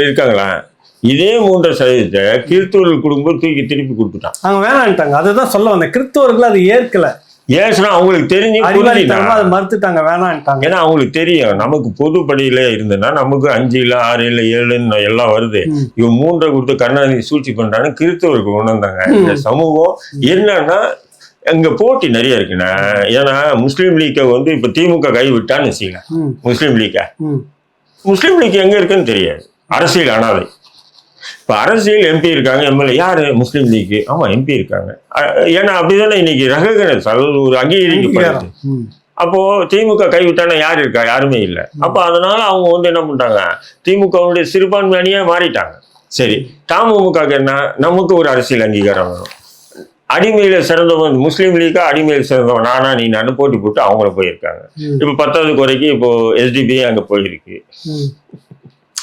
இருக்காங்களா? இதே 3% கிறிஸ்தவர்கள் கொடுக்கும்போது தூக்கி திருப்பி கொடுத்துட்டான். அவங்க வேணான்ட்டாங்க. அதுதான் சொல்ல வந்தேன், கிறிஸ்தவர்கள் அது ஏற்கல. ஏன்னா அவங்களுக்கு தெரிஞ்சு மறுத்துட்டாங்க, வேணான்ட்டாங்க. ஏன்னா அவங்களுக்கு தெரியும் நமக்கு பொதுப்படியில இருந்ததுன்னா நமக்கு 5 இல்ல 6 இல்ல 7 எல்லாம் வருது. இவன் 3 கொடுத்து கருணாநிதி சூழ்ச்சி பண்றான்னு கிறிஸ்தவருக்கு கொண்டு வந்தாங்க. இந்த சமூகம் என்னன்னா அங்க போட்டி நிறைய இருக்குண்ணா. ஏன்னா முஸ்லீம் லீக்கை வந்து இப்ப திமுக கைவிட்டான்னு வச்சுக்கல, முஸ்லீம் லீக் எங்க இருக்குன்னு தெரியாது. அரசியல் அனாதை. இப்ப அரசியல் MP இருக்காங்க, MLA யாரு? முஸ்லீம் லீக். ஆமா MP இருக்காங்க. ஏன்னா அப்படிதானே இன்னைக்கு ரககணஸ் ஒரு அங்கீகரிக்கப்படுது. அப்போ திமுக கைவிட்டானா யாரு இருக்கா? யாருமே இல்லை. அப்ப அதனால அவங்க வந்து என்ன பண்றாங்க, திமுகவுடைய சிறுபான்மை அணியா மாறிட்டாங்க. சரி, தமுக என்ன, நமக்கு ஒரு அரசியல் அங்கீகாரம் வேணும். அடிமையில சிறந்தவன் முஸ்லீம் லீக்கா, அடிமையில சிறந்தவன் நானா நீ நான் போட்டி போட்டு அவங்கள போயிருக்காங்க. இப்ப 10வது குறைக்கு இப்போ SDP அங்க போயிருக்கு.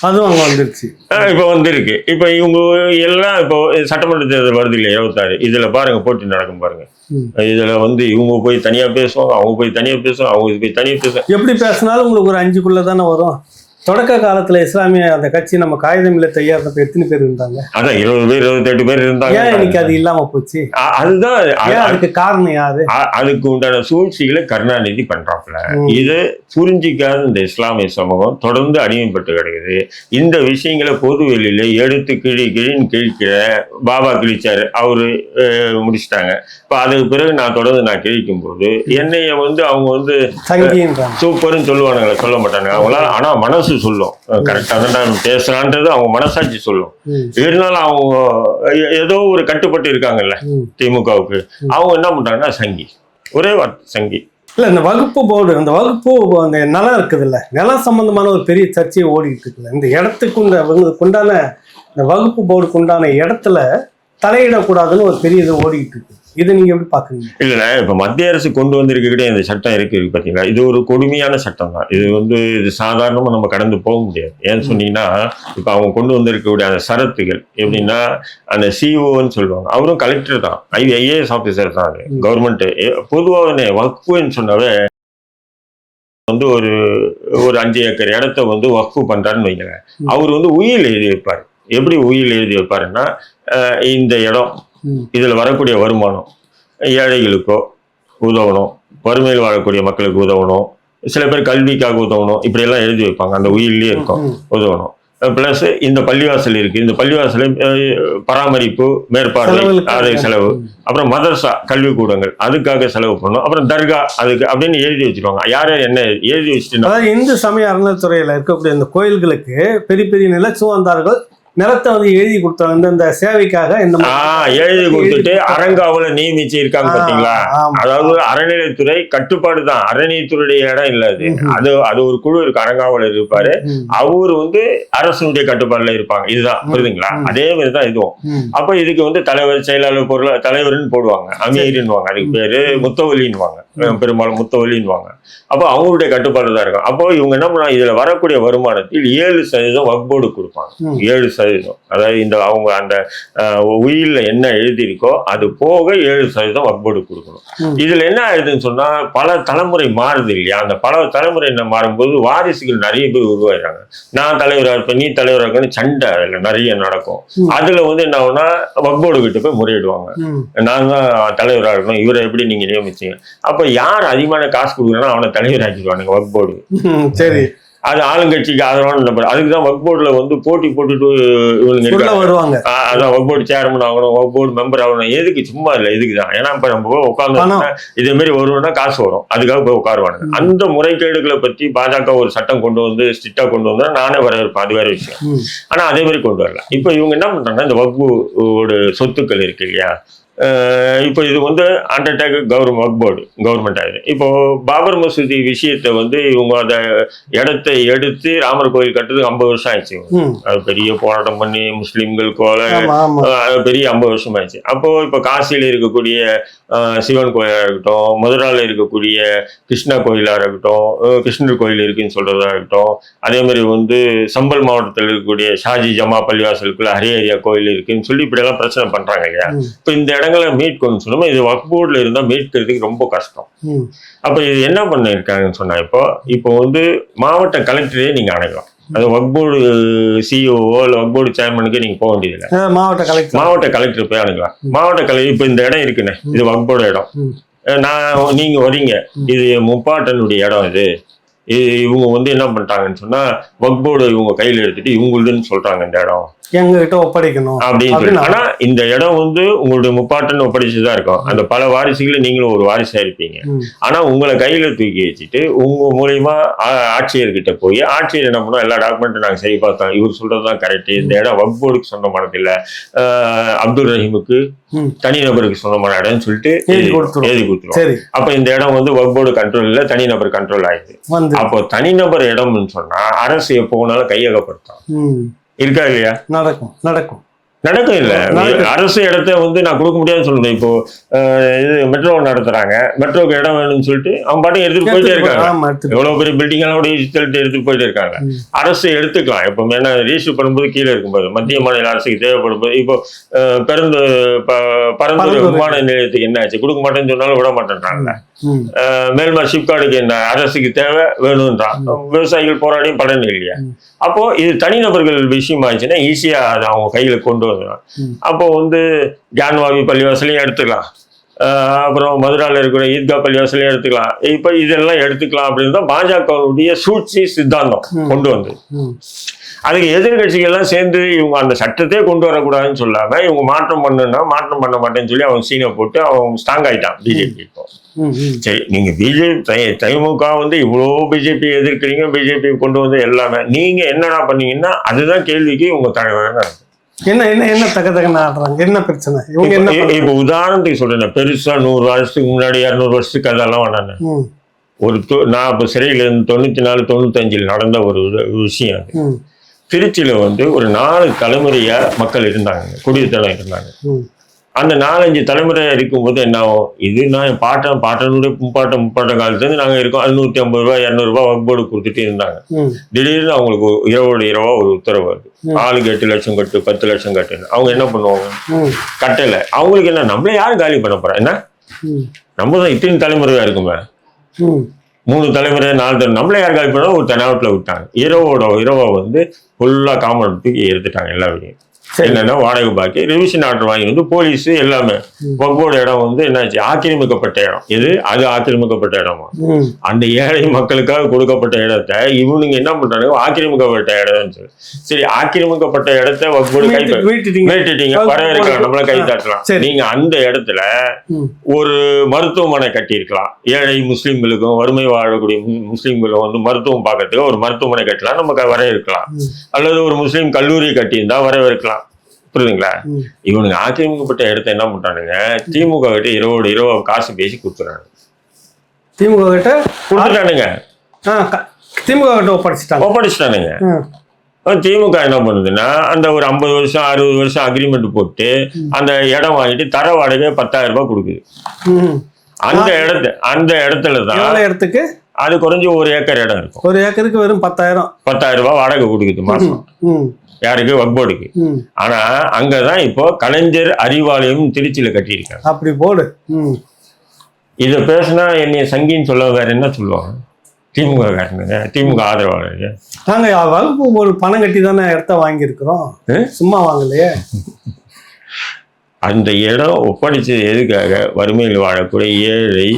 அதுவும் அங்க வந்துருச்சு. இப்போ வந்திருக்கு. இப்போ இவங்க எல்லாம் இப்போ சட்டமன்ற தேர்தல் வருது இல்லையா 26, இதுல பாருங்க போட்டி நடக்கும் பாருங்க. இதுல வந்து இவங்க போய் தனியா பேசுவாங்க, அவங்க போய் தனியா பேசுவாங்க, அவங்க போய் தனியா பேசுவாங்க. எப்படி பேசினாலும் உங்களுக்கு ஒரு 5க்குள்ள தானே வரும். தொடக்க காலத்துல இஸ்லாமிய அந்த கட்சி நம்ம காகிதம் இல்ல தையாதப்ப எத்தனை பேர் இருந்தாங்க? அதான் 20 பேர் 28 பேர் இருந்தாங்க. ஏன் இன்னைக்கு அது இல்லாம போச்சு? அதுதான் அதுக்கு காரணம் யாரு? அதுக்கு உண்டான சூழ்ச்சிகளை கருணாநிதி பண்றாப்புல. இது புரிஞ்சிக்காத இந்த இஸ்லாமிய சமூகம் தொடர்ந்து அடிமைப்பட்டு கிடக்குது. இந்த விஷயங்களை பொது வெளியில எடுத்து கிழின்னு கிழிக்கிற பாபா கிழிச்சாரு, அவரு முடிச்சிட்டாங்க. இப்ப அதுக்கு பிறகு நான் தொடர்ந்து கிழிக்கும் போது என்னைய வந்து அவங்க வந்து சூப்பர்னு சொல்லுவானுங்களே, சொல்ல மாட்டாங்க அவங்களால. ஆனா மனசு சொல்லும் கரெக்டா தான் பேசுறான்றது அவங்க மனசாட்சி சொல்லும். இருந்தாலும் அவங்க ஏதோ ஒரு கட்டுப்பட்டு இருக்காங்கல்ல திமுகவுக்கு. அவங்க என்ன பண்றாங்கன்னா சங்கி, ஒரே வார்த்தை சங்கி. இல்ல இந்த வகுப்பு போர்டு, அந்த வகுப்பு அந்த நிலம் இருக்குது இல்ல, நிலம் சம்பந்தமான ஒரு பெரிய சர்ச்சையை ஓடிட்டு இருக்குல்ல. இந்த இடத்துக்கு உண்டான இந்த வகுப்பு போர்டுக்கு உண்டான இடத்துல தலையிடக்கூடாதுன்னு ஒரு பெரிய இது ஓடிட்டு இருக்கு. இதை நீங்க எப்படி பாக்குறீங்க? இல்ல இப்ப மத்திய அரசு கொண்டு வந்திருக்கக்கூடிய இந்த சட்டம் இருக்கு பாத்தீங்களா, இது ஒரு கொடுமையான சட்டம் தான். இது வந்து இது சாதாரணமா நம்ம கடந்து போக முடியாது. ஏன்னு சொன்னீங்கன்னா இப்ப அவங்க கொண்டு வந்திருக்கக்கூடிய அந்த சரத்துகள் எப்படின்னா, அந்த சிஓன்னு சொல்லுவாங்க, அவரும் கலெக்டர் தான், ஐஏஎஸ் ஆபீசர் தான். அது கவர்மெண்ட் பொதுவாக வக்ஃபுன்னு சொன்னாவே வந்து ஒரு 5 ஏக்கர் இடத்த வந்து வக்ஃபு பண்றாருன்னு வைங்களேன். அவர் வந்து உயில் எழுதி வைப்பாரு. எப்படி உயில் எழுதி வைப்பாருன்னா, இந்த இடம் இதுல வரக்கூடிய வருமானம் ஏழைகளுக்கோ உதவணும், வறுமையில் வாழக்கூடிய மக்களுக்கு உதவணும், சில பேர் கல்விக்காக உதவணும், இப்படி எல்லாம் எழுதி வைப்பாங்க. அந்த உயிரிலேயே இருக்கும் உதவணும். பிளஸ் இந்த பள்ளிவாசல் இருக்கு, இந்த பள்ளிவாசல் பராமரிப்பு மேற்பார்வை அது செலவு, அப்புறம் மதரசா கல்விக்கூடங்கள் அதுக்காக செலவு பண்ணணும், அப்புறம் தர்கா அதுக்கு அப்படின்னு எழுதி வச்சிருவாங்க. யார் என்ன எழுதி வச்சுட்டு, இந்து சமய அறநிலைத்துறையில இருக்கக்கூடிய இந்த கோயில்களுக்கு பெரிய பெரிய நிலச்சுவந்தார்கள் நிலத்தை வந்து எழுதி கொடுத்தாங்க இந்த சேவைக்காக. இந்த எழுதி கொடுத்துட்டு அரங்காவல நியமிச்சு இருக்காங்க பாத்தீங்களா. அதாவது அறநிலையத்துறை கட்டுப்பாடு தான், அறநிலையத்துறையுடைய இடம் இல்ல அது. அது ஒரு குழு இருக்கு, அரங்காவலர் இருப்பாரு, அவரு வந்து அரசுடைய கட்டுப்பாடுல இருப்பாங்க. இதுதான் புரியுதுங்களா. அதே மாதிரிதான் இதுவும். அப்ப இதுக்கு வந்து தலைவர், செயலாளர், பொருள் தலைவர்னு போடுவாங்க, அமீர்னுவாங்க, அதுக்கு பேரு முத்தவலின்னுவாங்க, பெரும்பாலும் முத்தவலின்னுவாங்க. அப்போ அவங்களுடைய கட்டுப்பாடு தான் இருக்கும். அப்போ இவங்க என்ன பண்ணுவாங்க, இதுல வரக்கூடிய வருமானத்தில் 7% வக்ஃப் போர்டு கொடுப்பாங்க. 7%. அதாவது இந்த அவங்க அந்த உயில்ல என்ன எழுதியிருக்கோ அது போக 7% வக்ஃப் போர்டு கொடுக்கணும். இதுல என்ன ஆயிடுதுன்னு சொன்னா, பல தலைமுறை மாறுது இல்லையா. அந்த பல தலைமுறை என்ன மாறும்போது வாரிசுகள் நிறைய பேர் உருவாயிடுறாங்க. நான் தலைவராக இருப்பேன், நீ தலைவராக இருக்கன்னு சண்டை அதுல நிறைய நடக்கும். அதுல வந்து என்ன ஆகுனா வக்ஃப் போர்டு கிட்ட போய் முறையிடுவாங்க, நான் தான் தலைவராக இருக்கணும், இவரை எப்படி நீங்க நியமிச்சீங்க. அப்ப யார் அதிகமான காசு கொடுக்குறானோ அவனை தலைவராக்கிடுவானுங்க வக்ஃப் போர்டு. சரி, அது ஆளுங்கட்சிக்கு ஆதரவான நபர். அதுக்குதான் வக்ஃப் போர்டுல வந்து போட்டி போட்டுட்டு இவங்க வருவாங்க. அதான் வக்ஃப் போர்டு சேர்மன் ஆகணும், வக்ஃப் போர்டு மெம்பர் ஆகணும். எதுக்கு? சும்மா இல்லை, இதுக்குதான். ஏன்னா இப்ப நம்ம போய் உட்காந்து இதே மாதிரி வருவோம்னா காசு வரும், அதுக்காக போய் உட்காருவாங்க. அந்த முறைகேடுகளை பத்தி பாஜக ஒரு சட்டம் கொண்டு வந்து ஸ்ட்ரிக்டா கொண்டு வந்தா நானே வரவேற்பேன், அது வேற விஷயம். ஆனா அதே மாதிரி கொண்டு வரல. இப்ப இவங்க என்ன பண்றாங்கன்னா, இந்த வக்ஃபோட சொத்துக்கள் இருக்கு இல்லையா, இப்போ இது வந்து அண்டர்டேக் வக்ஃப் போர்டு கவர்மெண்ட் ஆகுது. இப்போ பாபர் மசூதி விஷயத்த வந்து இவங்க அந்த இடத்தை எடுத்து ராமர் கோயில் கட்டுறதுக்கு 50 வருஷம் ஆயிடுச்சு. அது பெரிய போராட்டம் பண்ணி முஸ்லிம்கள் பெரிய 50 வருஷம் ஆயிடுச்சு. அப்போ இப்போ காசியில இருக்கக்கூடிய சிவன் கோயிலா இருக்கட்டும், மதுரால இருக்கக்கூடிய கிருஷ்ணா கோயிலா இருக்கட்டும், கிருஷ்ணர் கோயில் இருக்குன்னு சொல்றதா இருக்கட்டும், அதே மாதிரி வந்து சம்பல் மாவட்டத்தில் இருக்கக்கூடிய ஷாஜி ஜமா பள்ளிவாசலுக்குள்ள ஹரிஹரியா கோயில் இருக்குன்னு சொல்லி இப்படி எல்லாம் பிரச்சனை பண்றாங்க இல்லையா. இப்போ இந்த இடங்களை மீட்கணும்னு சொன்னோம், இது வக்ஃப் போர்டுல இருந்தா மீட்கிறதுக்கு ரொம்ப கஷ்டம். அப்ப இது என்ன பண்ணிருக்காங்கன்னு சொன்னா, இப்போ வந்து மாவட்ட கலெக்டரே நீங்க அணுகலாம். அது வக்ஃப் போர்டு சிஓஓ இல்ல வக்ஃப் போர்டு சேர்மனுக்கு நீங்க போக வேண்டியதில்லை, மாவட்ட கலெக்டர் போய் அணுகலாம். மாவட்ட கலெக்டர் இப்ப இந்த இடம் இருக்குன்னு, இது வக்ஃப் போர்டு இடம், நீங்க வரீங்க, இது முப்பாட்டனுடைய இடம், இது இவங்க வந்து என்ன பண்ணிட்டாங்கன்னு சொன்னா வக்ஃப் போர்டு இவங்க கையில எடுத்துட்டு இவங்களுதுன்னு சொல்றாங்க, இந்த இடம் எங்ககிட்ட ஒப்படைக்கணும் அப்படின்னு சொல்லி. ஆனா இந்த இடம் வந்து உங்களுடைய முப்பாட்டன் ஒப்படைச்சுதான் இருக்கும். அந்த பல வாரிசுகளை நீங்களும் ஒரு வாரிசா இருப்பீங்க. ஆனா உங்களை கையில தூக்கி வச்சுட்டு உங்க மூலியமா ஆட்சியர்கிட்ட போய் ஆட்சியர் என்ன பண்ணுவோம், எல்லா டாக்குமெண்ட்டும் நாங்க சரி பார்த்தோம், இவர் சொல்றதுதான் கரெக்ட், இந்த இடம் வக்ஃப் போர்டுக்கு சொந்தமானது இல்ல, அப்துல் ரஹீமுக்கு தனிநபருக்கு சொந்தமான இடம்னு சொல்லிட்டு எழுதி கொடுத்துருவோம். அப்ப இந்த இடம் வந்து வக்ஃப் போர்டு கண்ட்ரோல் இல்ல, தனிநபர் கண்ட்ரோல் ஆயிடுது. அப்போ தனிநபர் இடம்னு சொன்னா அரசு எப்போ வேணாலும் கையகப்படுத்தும், இருக்கா இல்லையா? நடக்கும். நடக்கும் இல்ல. அரசு இடத்த வந்து நான் கொடுக்க முடியாதுன்னு சொல்லுவேன். இப்போ இது மெட்ரோ நடத்துறாங்க, மெட்ரோக்கு இடம் வேணும்னு சொல்லிட்டு அவங்க பாட்டுக்கு எடுத்துட்டு போயிட்டே இருக்காங்க. எவ்வளவு பெரிய பில்டிங் எல்லாம் எடுத்துட்டு போயிட்டே இருக்காங்க. அரசு எடுத்துக்கலாம். இப்போ என்ன ரிஜிஸ்டர் பண்ணும்போது கீழே இருக்கும்போது மத்திய மாநில அரசுக்கு தேவைப்படும் போது இப்போ பரந்தூர் விமான நிலையத்துக்கு என்ன ஆச்சு, கொடுக்க மாட்டேன்னு சொன்னாலும் விட மாட்டேன்றாங்க. மேல்மா ஷிப்கார்டுக்கு என்ன அரசுக்கு தேவை வேணும்ன்றான். விவசாயிகள் போராடியும் பலன் இல்லையா? அப்போ இது தனிநபர்கள் விஷயம் ஆயிடுச்சுன்னா ஈஸியா அதை அவங்க கையில கொண்டு வந்துடும். அப்போ வந்து ஜான்வாபி பள்ளிவாசலையும் எடுத்துக்கலாம், அப்புறம் மதுராவில் இருக்கிற ஈத்கா பள்ளிவாசலையும் எடுத்துக்கலாம். இப்ப இதெல்லாம் எடுத்துக்கலாம் அப்படின்னு தான் பாஜகவுடைய சூழ்ச்சி சித்தாந்தம் கொண்டு வந்து. அதுக்கு எதிர்கட்சிகள் எல்லாம் சேர்ந்து இவங்க அந்த சட்டத்தையே கொண்டு வரக்கூடாதுன்னு சொல்லாம இவங்க மாற்றம் பண்ண மாட்டேன்னு சொல்லி அவங்க சீனை போட்டு அவங்க ஸ்ட்ராங் ஆயிட்டான் பிஜேபி. இப்போ சரி, நீங்க பிஜேபி திமுக வந்து இவ்வளோ பிஜேபி எதிர்க்கிறீங்க, பிஜேபி கொண்டு வந்து எல்லாமே நீங்க என்னடா பண்ணீங்கன்னா அதுதான் கேள்விக்கு உங்க தலைவர் என்ன தகதகன்னு என்ன பிரச்சனை. இப்ப உதாரணத்துக்கு சொல்றேன், பெருசா 100 வருஷத்துக்கு முன்னாடி 200 வருஷத்துக்கு அதெல்லாம் வேணானேன். நான் இப்ப சிறையில இருந்து 94, 95 நடந்த ஒரு விஷயம் அது. திருச்சியில வந்து ஒரு 4 தலைமுறையா மக்கள் இருந்தாங்க, குடியேற்றம் இருந்தாங்க. அந்த 4-5 தலைமுறையா இருக்கும்போது என்ன ஆகும், இது நான் பாட்டனுடைய முப்பாட்டம் காலத்துலேருந்து நாங்க இருக்கோம். அது 150 ரூபாய் 200 ரூபாய் வகுப்போடு கொடுத்துட்டு இருந்தாங்க. திடீர்னு அவங்களுக்கு இரவா ஒரு உத்தரவு வருது, ஆளுக்கு 8 லட்சம் கட்டு 10 லட்சம் கட்டுன்னு. அவங்க என்ன பண்ணுவாங்க, கட்டல. அவங்களுக்கு என்ன, நம்மளே யாரும் காலி பண்ண போறோம், என்ன நம்ம தான் இத்தனை தலைமுறையா இருக்குமே, 3 தலைமுறை 4 தலைமுறை நம்மளே யார் காலி பண்ணா ஒரு தெனாவட்டில் விட்டாங்க. இரவா வந்து ஃபுல்லா காமன் எடுத்துட்டாங்க எல்லா வீடையும். என்னன்னா வாடகை பாக்கி, ரிவிஷன் ஆர்டர் வாங்கி வந்து போலீஸ் எல்லாமே. வக்போர்டு இடம் வந்து என்னாச்சு, ஆக்கிரமிக்கப்பட்ட இடம். அது ஆக்கிரமிக்கப்பட்ட இடமா, அந்த ஏழை மக்களுக்காக கொடுக்கப்பட்ட இடத்த இவனுங்க என்ன பண்றாங்க, ஆக்கிரமிக்கப்பட்ட இடம். சரி, ஆக்கிரமிக்கப்பட்ட இடத்த வக்போர்டு மீட்டுட்டீங்க, வரவேற்கலாம், நம்மள கை தட்டலாம். நீங்க அந்த இடத்துல ஒரு மருத்துவமனை கட்டியிருக்கலாம், ஏழை முஸ்லிம்களுக்கும் வறுமை வாழக்கூடிய முஸ்லிம்களும் வந்து மருத்துவம் பார்க்கறதுக்கு ஒரு மருத்துவமனை கட்டலாம், நமக்கு வரவேற்கலாம். அல்லது ஒரு முஸ்லீம் கல்லூரி கட்டியிருந்தா வரவேற்கலாம். புரியுதுங்களா? இவனுக்கு ஆக்கிரமிக்கப்பட்ட இடத்த என்ன பண்றானுங்க, திமுக கிட்ட இரவா காசு பேசி கொடுத்துறாங்க. திமுக கிட்ட கொடுத்துட்டானுங்க, திமுக கிட்ட ஒப்படைச்சிட்டானுங்க. திமுக என்ன பண்ணுதுன்னா, அந்த ஒரு 50 வருஷம் 60 வருஷம் அக்ரிமெண்ட் போட்டு அந்த இடம் வாங்கிட்டு தர வாடகை 10,000 ரூபாய் கொடுக்குது. அந்த இடத்துலதான் இடத்துக்கு அது குறைஞ்சு 1 ஏக்கர் இடம் இருக்கும். 1 ஏக்கருக்கு வெறும் 10,000 ரூபாய் வாடகை கொடுக்குது மாசம். யாருக்கு, வக்போர்டுக்கு. ஆனா அங்கதான் இப்போ கலைஞர் அறிவாலயம் திருச்சியில கட்டியிருக்காங்க. அப்படி போடு. இத பேசினா என்னைய சங்கின்னு சொல்ல வேற என்ன சொல்லுவாங்க திமுக காரனுங்க, திமுக ஆதரவாளருக்கு. நாங்க வகுப்பு ஒரு பணம் கட்டி தானே இடத்த வாங்கியிருக்கிறோம், சும்மா வாங்கலையே. அந்த இடம் ஒப்படைச்சது எதுக்காக, வறுமையில் வாழக்கூடிய ஏழை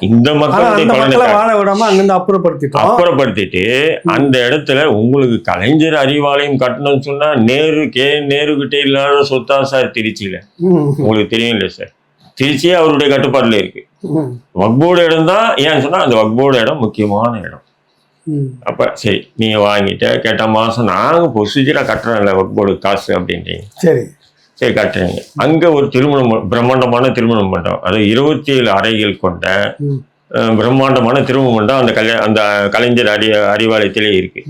இந்த மக்களை வாழ விடாம அங்கிருந்து அப்புறப்படுத்திட்டு அந்த இடத்துல உங்களுக்கு கலைஞர் அறிவாலயம் கட்டணும்னு சொன்னா நேரு கிட்ட இல்லாத சொத்தா சார் திருச்சியில. உங்களுக்கு தெரியும் இல்ல சார், திருச்சியே அவருடைய கட்டுப்பாட்டுல இருக்கு. வக்போர்டு இடம் தான். ஏன்னு சொன்னா அந்த வக்போர்டு இடம் முக்கியமான இடம். அப்ப சரி, நீங்க வாங்கிட்ட கேட்ட மாசம் நாங்க ப்ரொசீஜரா கட்டுறோம்ல வக்போர்டு காசு அப்படின்றீங்க. சரி கட்டுறீங்க. அங்க ஒரு பிரம்மாண்டமான திருமண மண்டபம், அது 27 அறைகள் கொண்ட பிரம்மாண்டமான திருமண மண்டபம் அந்த கலைஞர் அறிவாலயத்திலே இருக்கு.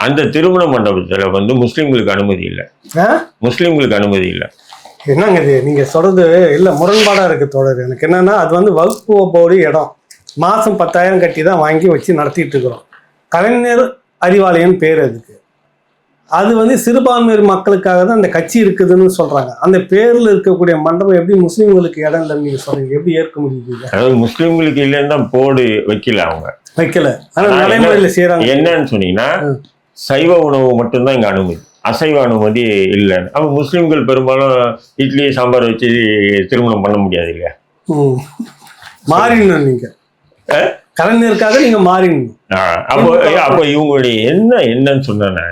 அந்த திருமண மண்டபத்துல வந்து முஸ்லிம்களுக்கு அனுமதி இல்லை. என்னங்க இது நீங்க சொல்றது இல்ல, முரண்பாடா இருக்கு தோழர். எனக்கு என்னன்னா, அது வந்து வகுப்பு போர்டு இடம், மாசம் 10,000 கட்டி தான் வாங்கி வச்சு நடத்திட்டு இருக்கிறோம். கலைஞர் அறிவாலயம் பேர் அதுக்கு. அது வந்து சிறுபான்மையர் மக்களுக்காக தான் அந்த கட்சி இருக்குதுன்னு சொல்றாங்க. அந்த பேர்ல இருக்கக்கூடிய மண்டபம் எப்படி முஸ்லீம்களுக்கு இடம் இல்லைன்னு நீங்க சொல்றீங்க, எப்படி ஏற்க முடியுது? அதாவது முஸ்லீம்களுக்கு இல்லைன்னு தான் போர்டு அவங்க வைக்கல, ஆனா நடைமுறையில செய்யறாங்க. என்னன்னு சொன்னீங்கன்னா, சைவ உணவு மட்டும்தான் இங்க அனுமதி, அசைவ அனுமதி இல்லைன்னு. அப்ப முஸ்லீம்கள் பெரும்பாலும் இட்லி சாம்பார் வச்சு திருமணம் பண்ண முடியாது இல்லையா? மாறிடணும், நீங்க கலைஞருக்காக நீங்க மாறிடணும். அப்போ இவங்களுடைய என்னன்னு சொன்னா,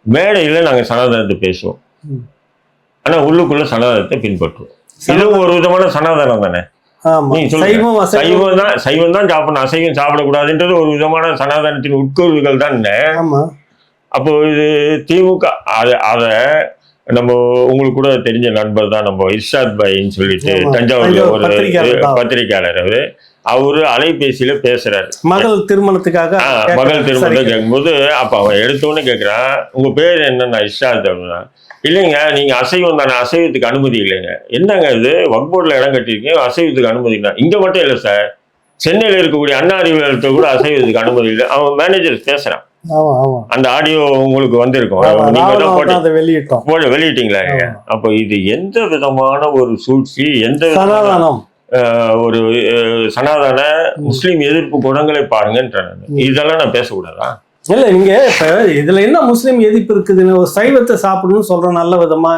மேடையில நாங்க சனாதனத்தை பேசுவோம், ஆனா உள்ளுக்குள்ள சனாதனத்தை பின்பற்றுவோம். இதுவும் ஒரு விதமான சனாதனம் தானே. சைவம் தான் சாப்பிடணும், அசைவம் சாப்பிடக்கூடாதுன்றது ஒரு விதமான சனாதனத்தின் உட்கூறுகள் தானே. அப்போ இது திமுக அத நம்ம உங்களுக்கு கூட தெரிஞ்ச நண்பர் தான், நம்ம இர்ஷாத் பாயின்னு சொல்லிட்டு தஞ்சாவூர்ல ஒரு பத்திரிகையாளர். அவரு அலைபேசியில பேசுறாரு, மகள் திருமணத்துக்காக கேட்கும்போது. அப்ப அவன் எடுத்தோன்னு கேட்கிறான், உங்க பேர் என்னன்னா இர்ஷாத் அப்படின்னா. இல்லைங்க, நீங்க அசைவம் தானே, அசைவத்துக்கு அனுமதி இல்லைங்க. என்னங்க இது, வக்ஃப் போர்டுல இடம் கட்டியிருக்கீங்க, அசைவத்துக்கு அனுமதி இல்லை. இங்க மட்டும் இல்லை சார், சென்னையில இருக்கக்கூடிய அண்ணா அறிவாலயத்தை கூட அசைவத்துக்கு அனுமதி இல்லை. அவன் மேனேஜர் பேசுறான். அந்த ஆடியோ உங்களுக்கு வந்திருக்கும், நீங்க தான் போட்டு வெளியிட்டீங்களா? அப்போ இது எந்த விதமான ஒரு சூழ்ச்சி, எந்த சனாதனம், ஒரு சனாதன முஸ்லீம் எதிர்ப்பு குணங்களை பாருங்கன்ற. இதெல்லாம் நான் பேசக்கூடாதா? இல்ல நீங்க இப்ப இதுல என்ன முஸ்லீம் எதிர்ப்பு இருக்குதுன்னு, ஒரு சைவத்தை சாப்பிடணும்னு சொல்றோம் நல்ல விதமா,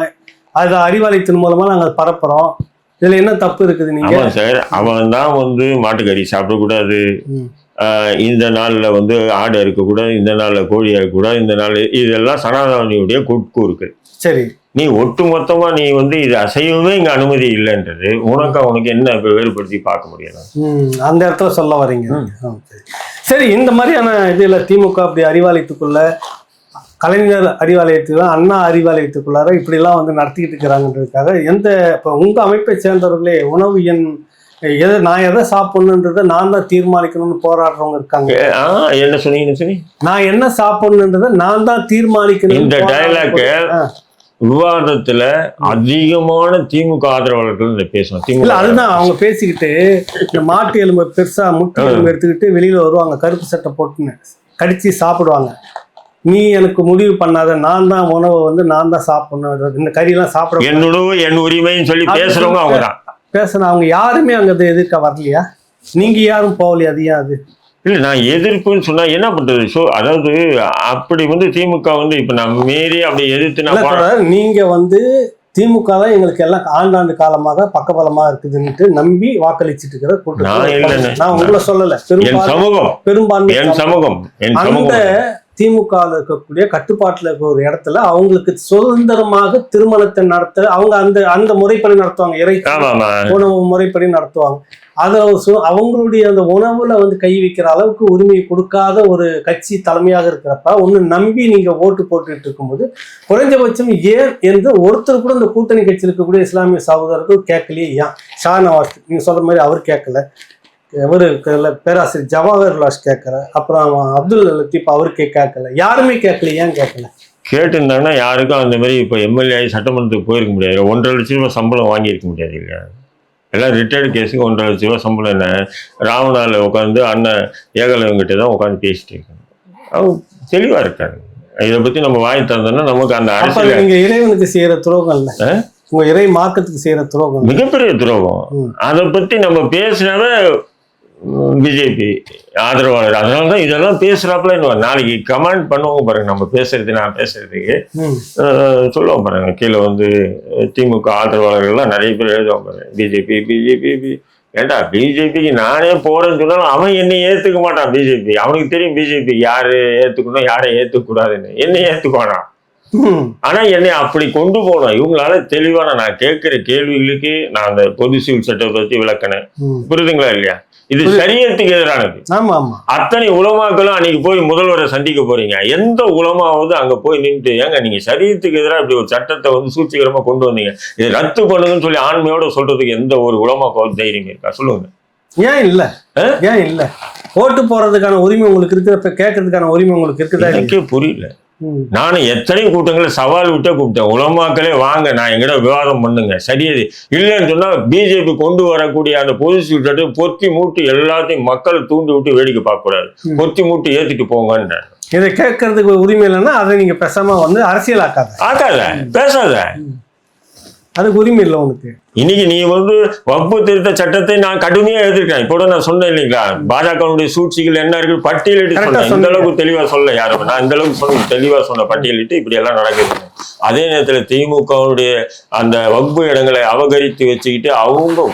அது அறிவாலயத்தின் மூலமா நாங்க பரப்புறோம். இதுல என்ன தப்பு இருக்குது? நீங்க ஆமா சார், அவன் தான் மாட்டுக்கறி சாப்பிடக்கூடாது, இந்த நாள்ல ஆடு இருக்கக்கூடாது, இந்த நாள்ல கோழி இருக்கக்கூடாது, இந்த நாள், இதெல்லாம் சனாதனியுடைய கூறுகள். சரி, நீ ஒட்டு மொத்தமா நீ இது அசைவமே இங்க அனுமதி இல்லைன்றது உனக்கு என்ன வேறுபடுத்தி பார்க்க முடியல? அந்த இடத்துல சொல்ல வரீங்க. சரி, இந்த மாதிரியான இதுல திமுக அப்படி அறிவாலயத்துக்குள்ள, கலைஞர் அறிவாலயத்துக்கு, அண்ணா அறிவாலயத்துக்குள்ளார இப்படி எல்லாம் நடத்திக்கிட்டு இருக்கிறாங்கன்றதுக்காக இப்ப உங்க அமைப்பை சேர்ந்தவர்களே உணவு நான் எதை சாப்பிடணுன்றத நான் தான் தீர்மானிக்கணும்னு போராடுறவங்க இருக்காங்க. என்ன சொன்னீங்க? நான் என்ன சாப்பிடணுன்றத நான் தான் தீர்மானிக்கணும். இந்த டயலாக் விவாதத்துல அதிகமான திமுக ஆதரவாளர்கள் பேசுவாங்க. அதுதான் அவங்க பேசிக்கிட்டு இந்த மாட்டு எலும்பு பெருசா முட்டை எலும்பு எடுத்துக்கிட்டு வெளியில வருவாங்க, கருப்பு சட்டை போட்டுன்னு கடிச்சு சாப்பிடுவாங்க. நீ எனக்கு முடிவு பண்ணாத, நான் தான் உணவை நான் தான் சாப்பிடணும், இந்த கறியெல்லாம் சாப்பிட, என் உணவு என் உரிமைன்னு சொல்லி பேசுறவங்க அவங்க தான் பேசுனா. அவங்க யாருமே அங்க எதிர்க்க வரலையா? நீங்க யாரும் போகலையா? அது ஏன்? அது இல்லை, நான் எதிர்ப்புன்னு சொன்னா என்ன பண்றது? அதாவது அப்படி திமுக இப்ப நம்ம மீறி அப்படி எதிர்த்து நீங்க திமுக தான் எங்களுக்கு எல்லாம் ஆண்டாண்டு காலமாக பக்கபலமா இருக்குதுன்னுட்டு நம்பி வாக்களிச்சுட்டு இருக்கிற கூட்டம். நான் உங்களை சொல்லல, பெரும்பான்மை சமூகம் அந்த திமுக இருக்கக்கூடிய கட்டுப்பாட்டுல இருக்க ஒரு இடத்துல அவங்களுக்கு சுதந்திரமாக திருமணத்தை நடத்த அவங்க அந்த முறைப்படி நடத்துவாங்க, உணவு முறைப்படி நடத்துவாங்க. அதை அவங்களுடைய அந்த உணவுல கை வைக்கிற அளவுக்கு உரிமையை கொடுக்காத ஒரு கட்சி தலைமையாக இருக்கிறப்ப ஒண்ணு நம்பி நீங்க ஓட்டு போட்டுட்டு இருக்கும்போது குறைஞ்சபட்சம் ஏன் என்று ஒருத்தர் கூட இந்த கூட்டணி கட்சியில் இருக்கக்கூடிய இஸ்லாமிய சகோதரர்கள் கேட்கலையே? ஏன்? ஷாநவாஸ் நீங்க சொல்ற மாதிரி அவர் கேட்கல, பேராசிரியர் ஜவாஹர் லாஷ் கேட்கல, அப்புறம் அப்துல் லத்தீப் அவருக்கு கேட்கல, யாருமே கேட்கல. ஏன் கேட்கல? கேட்டுருந்தாங்கன்னா யாருக்கும் அந்த மாதிரி இப்போ எம்எல்ஏ சட்டமன்றத்துக்கு போயிருக்க முடியாது, 1.5 லட்ச ரூபாய் சம்பளம் வாங்கியிருக்க முடியாது இல்லையா? எல்லாம் ரிட்டையர்டு கேஸுக்கு 1.5 லட்ச ரூபாய் சம்பளம். என்ன ராமநாளில் உட்காந்து அண்ணன் ஏகலவங்கிட்ட தான் உட்காந்து பேசிட்டு இருக்காங்க. அவங்க தெளிவா இருக்காங்க. இதை பத்தி நம்ம வாங்கி தந்தோம்னா நமக்கு அந்த அரசியல். நீங்க இறைவனுக்கு செய்யற துரோகம் இல்ல, உங்க இறை மார்க்கத்துக்கு செய்யற துரோகம், மிகப்பெரிய துரோகம். அதை பத்தி நம்ம பேசினாவே பிஜேபி ஆதரவாளர். அதனாலதான் இதெல்லாம் பேசுறாப்புல நாளைக்கு கமெண்ட் பண்ணுவோம் பாருங்க, நம்ம பேசுறது நான் பேசுறதுக்கு சொல்லுவோம் பாருங்க. கீழே திமுக ஆதரவாளர்கள்லாம் நிறைய பேர் எழுதுவாங்க பாருங்க, பிஜேபி பிஜேபி. ஏண்டா பிஜேபிக்கு நானே போறேன்னு சொன்னாலும் அவன் என்னை ஏத்துக்க மாட்டான். பிஜேபி அவனுக்கு தெரியும் பிஜேபி யாரு ஏத்துக்கணும் யாரை ஏத்துக்க கூடாதுன்னு. என்னை ஏத்துக்குவானா? ஆனா என்னை அப்படி கொண்டு போனோம். இவங்களால தெளிவான நான் கேட்கிற கேள்விகளுக்கு நான் அந்த பொது சிவில் சட்டத்தை பத்தி விளக்கினேன். புரியுதுங்களா இல்லையா? இது சரியத்துக்கு எதிரானது. அத்தனை உலமாக்களும் அன்னைக்கு போய் முதல்வரை சந்திக்க போறீங்க. எந்த உலமாவது அங்க போய் நின்று ஏங்க நீங்க சரியத்துக்கு எதிராக இப்படி ஒரு சட்டத்தை சூழ்ச்சிகரமா கொண்டு வந்தீங்க, இதை ரத்து பண்ணுங்கன்னு சொல்லி ஆண்மையோட சொல்றதுக்கு எந்த ஒரு உலமாக்காவது தைரியம் இருக்கா? சொல்லுங்க. ஏன் இல்ல? ஏன் இல்ல? ஓட்டு போறதுக்கான உரிமை உங்களுக்கு இருக்கிறப்ப கேட்கறதுக்கான உரிமை உங்களுக்கு இருக்குதா? எனக்கே புரியல. நானும் எத்தனை கூட்டங்களை சவால் விட்டே கூப்பிட்டேன், உலமாக்களே வாங்க நான் எங்கிட்ட விவாதம் பண்ணுங்க. சரியது இல்லைன்னு சொன்னா பிஜேபி கொண்டு வரக்கூடிய அந்த பொது பொத்தி மூட்டு எல்லாத்தையும் மக்களை தூண்டி விட்டு வேடிக்கை பார்க்க கூடாது, பொத்தி மூட்டு ஏத்திட்டு போங்கன்னு. இதை கேட்கறதுக்கு உரிமை இல்லைன்னா அதை நீங்க பேசாம அரசியல் ஆக்காத பேசாத, அதுக்கு உரிமை இல்லை உனக்கு. இன்னைக்கு நீ வக்ஃபு திருத்த சட்டத்தை நான் கடுமையா எதிர்க்கிறேன். இப்போ நான் சொன்னேன் இல்லைங்களா, பாஜகவுடைய சூழ்ச்சிகள் என்ன இருக்கு பட்டியலிட்டு சொன்னேன். இந்த அளவுக்கு தெளிவா சொல்ல யாரும், நான் இந்த அளவுக்கு தெளிவா சொன்ன பட்டியலிட்டு இப்படி எல்லாம் நடக்குது. அதே நேரத்துல திமுகவுடைய அந்த வக்ஃபு இடங்களை அபகரித்து வச்சுக்கிட்டு அவங்க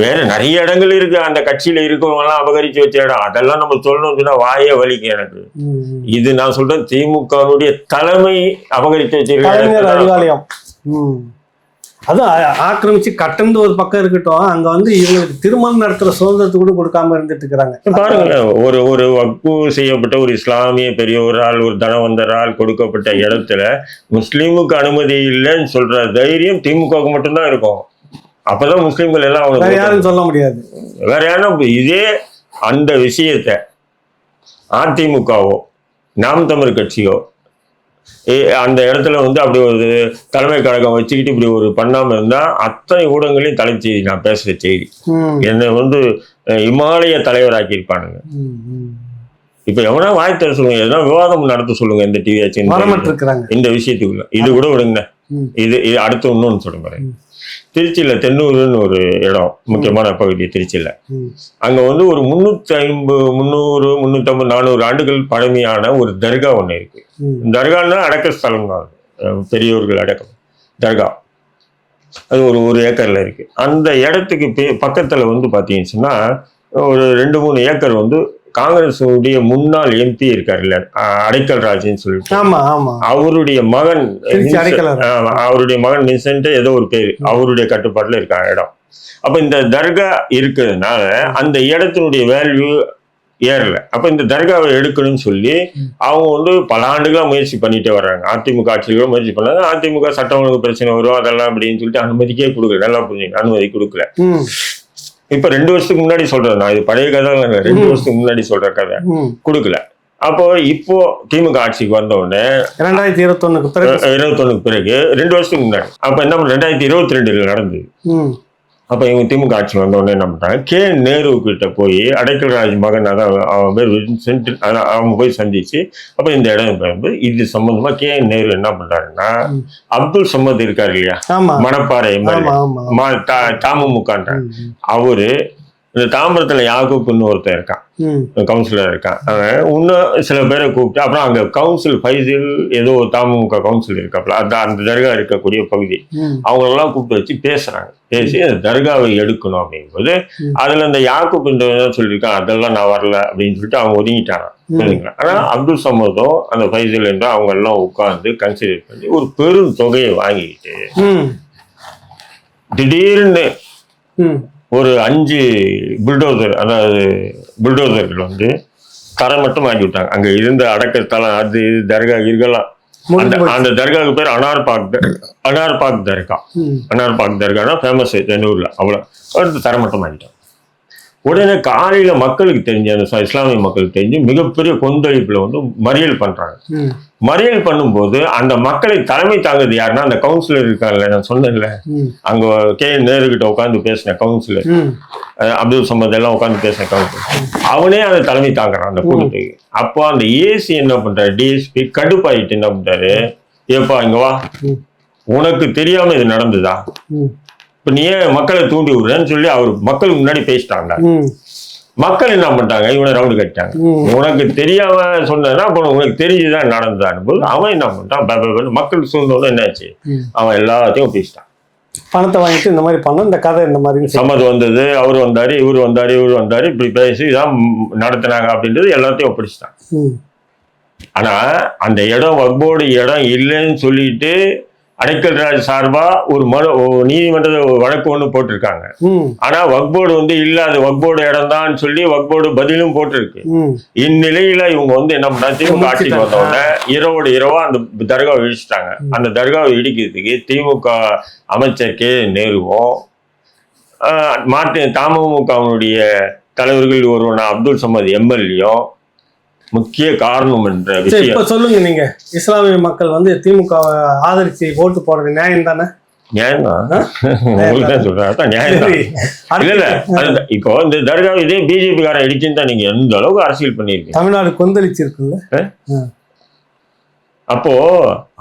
வேற நிறைய இடங்கள் இருக்கு, அந்த கட்சியில இருக்கிறவங்க எல்லாம் அபகரிச்சு வச்ச இடம், அதெல்லாம் நம்ம சொல்லணும்னு சொன்னா வாயே வலிக்கும் எனக்கு. இது நான் சொல்றேன் திமுகவுடைய தலைமை அபகரித்து வச்சிருக்க அதுவும் ஆக்கிரமிச்சு கட்டந்து ஒரு பக்கம் இருக்கட்டும், அங்க இவங்களுக்கு திருமணம் நடத்துற சுதந்திரத்தை கூட கொடுக்காம இருந்துட்டு இருக்கிறாங்க. பாருங்க, ஒரு வக்ஃபு செய்யப்பட்ட ஒரு இஸ்லாமிய பெரியவரால் ஒரு தனவந்தரால் கொடுக்கப்பட்ட இடத்துல முஸ்லீமுக்கு அனுமதி இல்லைன்னு சொல்ற தைரியம் திமுகவுக்கு மட்டும்தான் இருக்கும். அப்பதான் முஸ்லீம்கள் எல்லாம் வேற யாரும் சொல்ல முடியாது. வேற யாரும் இதே அந்த விஷயத்த அதிமுகவோ நாம் தமிழ் கட்சியோ அந்த இடத்துல வந்து அப்படி ஒரு தலைமை கழகம் வச்சுக்கிட்டு இப்படி ஒரு பண்ணாம இருந்தா அத்தனை ஊடகங்களையும் தலைச்செய்தி நான் பேசுற செய்தி என்னை வந்து இமாலய தலைவராக்கி இருப்பானுங்க. இப்ப எவனா வாய்த்த சொல்லுங்க, எதனா விவாதம் நடத்த சொல்லுங்க இந்த டிவி ஆச்சு இந்த விஷயத்துக்குள்ள. இது கூட விடுங்க, இது அடுத்து இன்னொன்னு சொல்லுங்க. திருச்சியில தென்னூருன்னு ஒரு இடம், முக்கியமான பகுதி திருச்சியில. அங்க வந்து ஒரு 350 400 ஆண்டுகள் பழமையான ஒரு தர்கா ஒண்ணு இருக்கு. தர்கான்னா அடக்க ஸ்தலம் தான், பெரியோர்கள் அடக்கம் தர்கா. அது ஒரு ஏக்கர்ல இருக்கு. அந்த இடத்துக்கு பக்கத்துல வந்து பாத்தீங்கன்னா ஒரு 2-3 ஏக்கர் வந்து காங்கிரஸ் முன்னாள் எம்பி இருக்காருல்ல, அடைக்கல் ராஜ்னு சொல்லிட்டு, அவருடைய மகன் மின்சென்ட் ஏதோ ஒரு பேரு, அவருடைய கட்டுப்பாட்டுல இருக்க இடம். அப்ப இந்த தர்கா இருக்கிறதுனால அந்த இடத்தினுடைய வேல்யூ ஏறல. அப்ப இந்த தர்காவை எடுக்கணும்னு சொல்லி அவங்க வந்து பல ஆண்டுகளா முயற்சி பண்ணிட்டே வர்றாங்க. அதிமுக ஆட்சிகளோ முயற்சி பண்ணாங்க. அதிமுக சட்டம் ஒழுங்கு பிரச்சனை வரும் அதெல்லாம் அப்படின்னு சொல்லிட்டு அனுமதிக்கே கொடுக்கல. நல்லா புரிஞ்சுங்க, அனுமதி கொடுக்கல. இப்ப 2 வருஷத்துக்கு முன்னாடி சொல்றேன் நான், இது பழைய கதை 2 வருஷத்துக்கு முன்னாடி சொல்ற கதை, கொடுக்கல. அப்போ இப்போ திமுக ஆட்சிக்கு வந்த உடனே 2021 பிறகு 2 வருஷத்துக்கு முன்னாடி, அப்ப என்ன 2022 நடந்தது. அப்ப இவங்க திமுக ஆட்சி வந்த உடனே என்ன பண்றாங்க, கே நேரு கிட்ட போய் அடைக்கல் ராஜ் மகன், அதான் அவன் பேர் வின்சென்ட், அவங்க போய் சந்திச்சு அப்ப இந்த இடம் இது சம்பந்தமா கே நேரு என்ன பண்றாருன்னா, அப்துல் சமத் இருக்காரு இல்லையா, மணப்பாறை தமுமுக, அவரு இந்த தாம்பரத்துல யாக்கூப்னு ஒருத்தர் இருக்கான், கவுன்சிலர் இருக்கான், இன்னும் சில பேரை கூப்பிட்டு, அப்புறம் அங்க கவுன்சில் ஃபைசில் ஏதோ தமுமுக கவுன்சில் இருக்காப்ல, அந்த தர்கா இருக்கக்கூடிய பகுதி, அவங்க எல்லாம் கூப்பிட்டு வச்சு பேசுறாங்க. பேசி அந்த தர்காவை எடுக்கணும் அப்படிங்கும்போது அதுல இந்த யாக்கூப் சொல்லியிருக்கான், அதெல்லாம் நான் வரல அப்படின்னு சொல்லிட்டு அவங்க ஒதுங்கிட்டாங்க. சரிங்களா? ஆனா அப்துல் சமதும் அந்த ஃபைசில் என்ற அவங்க எல்லாம் உட்கார்ந்து கன்சிடர் பண்ணி ஒரு பெரும் தொகையை வாங்கிக்கிட்டு திடீர்னு ஒரு 5 புல்டோசர், அதாவது புல்டோசர்கள் வந்து தரை மட்டும் மாட்டி விட்டாங்க. அங்க இருந்த அடக்கத்தலம் அது தர்கா இருக்கலாம். அந்த தர்காவுக்கு பேர் அனார்பாக் தர்கா. அனார்பாக் தர்கானா ஃபேமஸ் தென்னூர்ல. அவ்வளவு தரை மட்டும் மாட்டிட்டாங்க. உடனே காலையில மக்களுக்கு தெரிஞ்சு, அந்த இஸ்லாமிய மக்களுக்கு தெரிஞ்சு மிகப்பெரிய கொந்தளிப்புல வந்து மறியல் பண்றாங்க. மறியல் பண்ணும்போது அந்த மக்களை தலைமை தாங்குறது யாருன்னா அந்த கவுன்சிலர் இருக்காங்கல்ல, நான் சொன்னேன்ல, அங்க கே நேரு கிட்ட உட்காந்து பேசின கவுன்சிலர், அப்துல் சமத் எல்லாம் உட்காந்து பேசின கவுன்சிலர், அவனே அந்த தலைமை தாங்குறான் அந்த கூட்டத்துக்கு. அப்போ அந்த ஏசி என்ன பண்றாரு, டிஎஸ்பி கடுப்பாயிட்டு என்ன பண்றாரு, ஏப்பா இங்க வா, உனக்கு தெரியாம இது நடந்ததா, இப்ப நீ ஏன் மக்களை தூண்டி விடுறேன்னு சொல்லி அவர் மக்களுக்கு முன்னாடி பேசிட்டாங்க. மக்கள் என்ன பண்ணிட்டாங்க, இவனை ரவுண்டு கட்டிட்டாங்க. உனக்கு தெரியாம சொன்னா உனக்கு தெரிஞ்சுதான் நடந்ததான்னு போது அவன் என்ன பண்ணிட்டான், மக்கள் சூழ்ந்தோட என்னாச்சு, அவன் எல்லாத்தையும் பேசிட்டான். பணத்தை வாங்கிட்டு இந்த மாதிரி பண்ண இந்த கதை இந்த மாதிரி சம்மது வந்தது, அவர் வந்தாரு, இவர் வந்தாரு, இப்படி பேசி இதான் நடத்தினாங்க அப்படின்றது எல்லாத்தையும் ஒப்படைச்சிட்டான். ஆனா அந்த இடம் வக்போர்டு இடம் இல்லைன்னு சொல்லிட்டு அடைக்கல் ராஜ் சார்பா ஒரு நீதிமன்ற வழக்கு ஒண்ணு போட்டிருக்காங்க. ஆனா வக்போர்டு வந்து இல்ல, அது வக்போர்டு இடம் தான் சொல்லி வக்போர்டு பதிலும் போட்டிருக்கு. இந்நிலையில இவங்க வந்து என்ன பண்ணா, திமுக ஆட்சிக்கு வந்தவங்க இரவா அந்த தர்காவை இடிச்சிட்டாங்க. அந்த தர்காவை இடிக்கிறதுக்கு திமுக அமைச்சர் கே நேருவும் தமுமுகவுடைய தலைவர்கள் ஒருவன அப்துல் சமத் எம்எல்ஏயும் முக்கிய காரணம் என்ற விஷயம். இப்ப சொல்லுங்க, நீங்க இஸ்லாமிய மக்கள் வந்து திமுக ஆதரிச்சு ஓட்டு போடுறது நியாயம் தானே? நியாயம் சொல்றேன், நியாயம் இல்ல. இப்போ இந்த தர்கா இதே பிஜேபி காரன் இடிச்சுன்னு தான் நீங்க எந்த அளவுக்கு அரசியல் பண்ணிருக்கீங்க. தமிழ்நாடு கொந்தளிச்சு இருக்குல்ல. அப்போ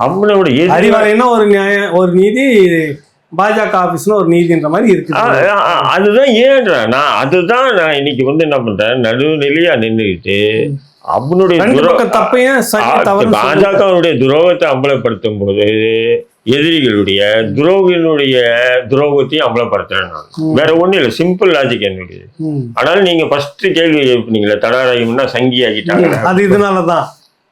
அவனோட அறிவாலயம்னா ஒரு நியாயம், ஒரு நீதி, பாஜக ஆபீஸ்னு ஒரு நீதின்ற மாதிரி இருக்கு. அதுதான் ஏன்றேன் நான், அதுதான் நான் இன்னைக்கு வந்து என்ன பண்றேன், நடுநிலையா நின்றுகிட்டு அவனுடைய பாஜகவுடைய துரோகத்தை அம்பலப்படுத்தும் போது எதிரிகளுடைய துரோகத்தையும் அம்பலப்படுத்துறேன் நான். வேற ஒண்ணும் இல்லை, சிம்பிள் லாஜிக் என்னுடைய. ஆனாலும் நீங்க ஃபர்ஸ்ட் கேள்வி எழுப்பினீங்களே, தடாராயம்னா சங்கி ஆகிட்டாங்க, அது இதனாலதான்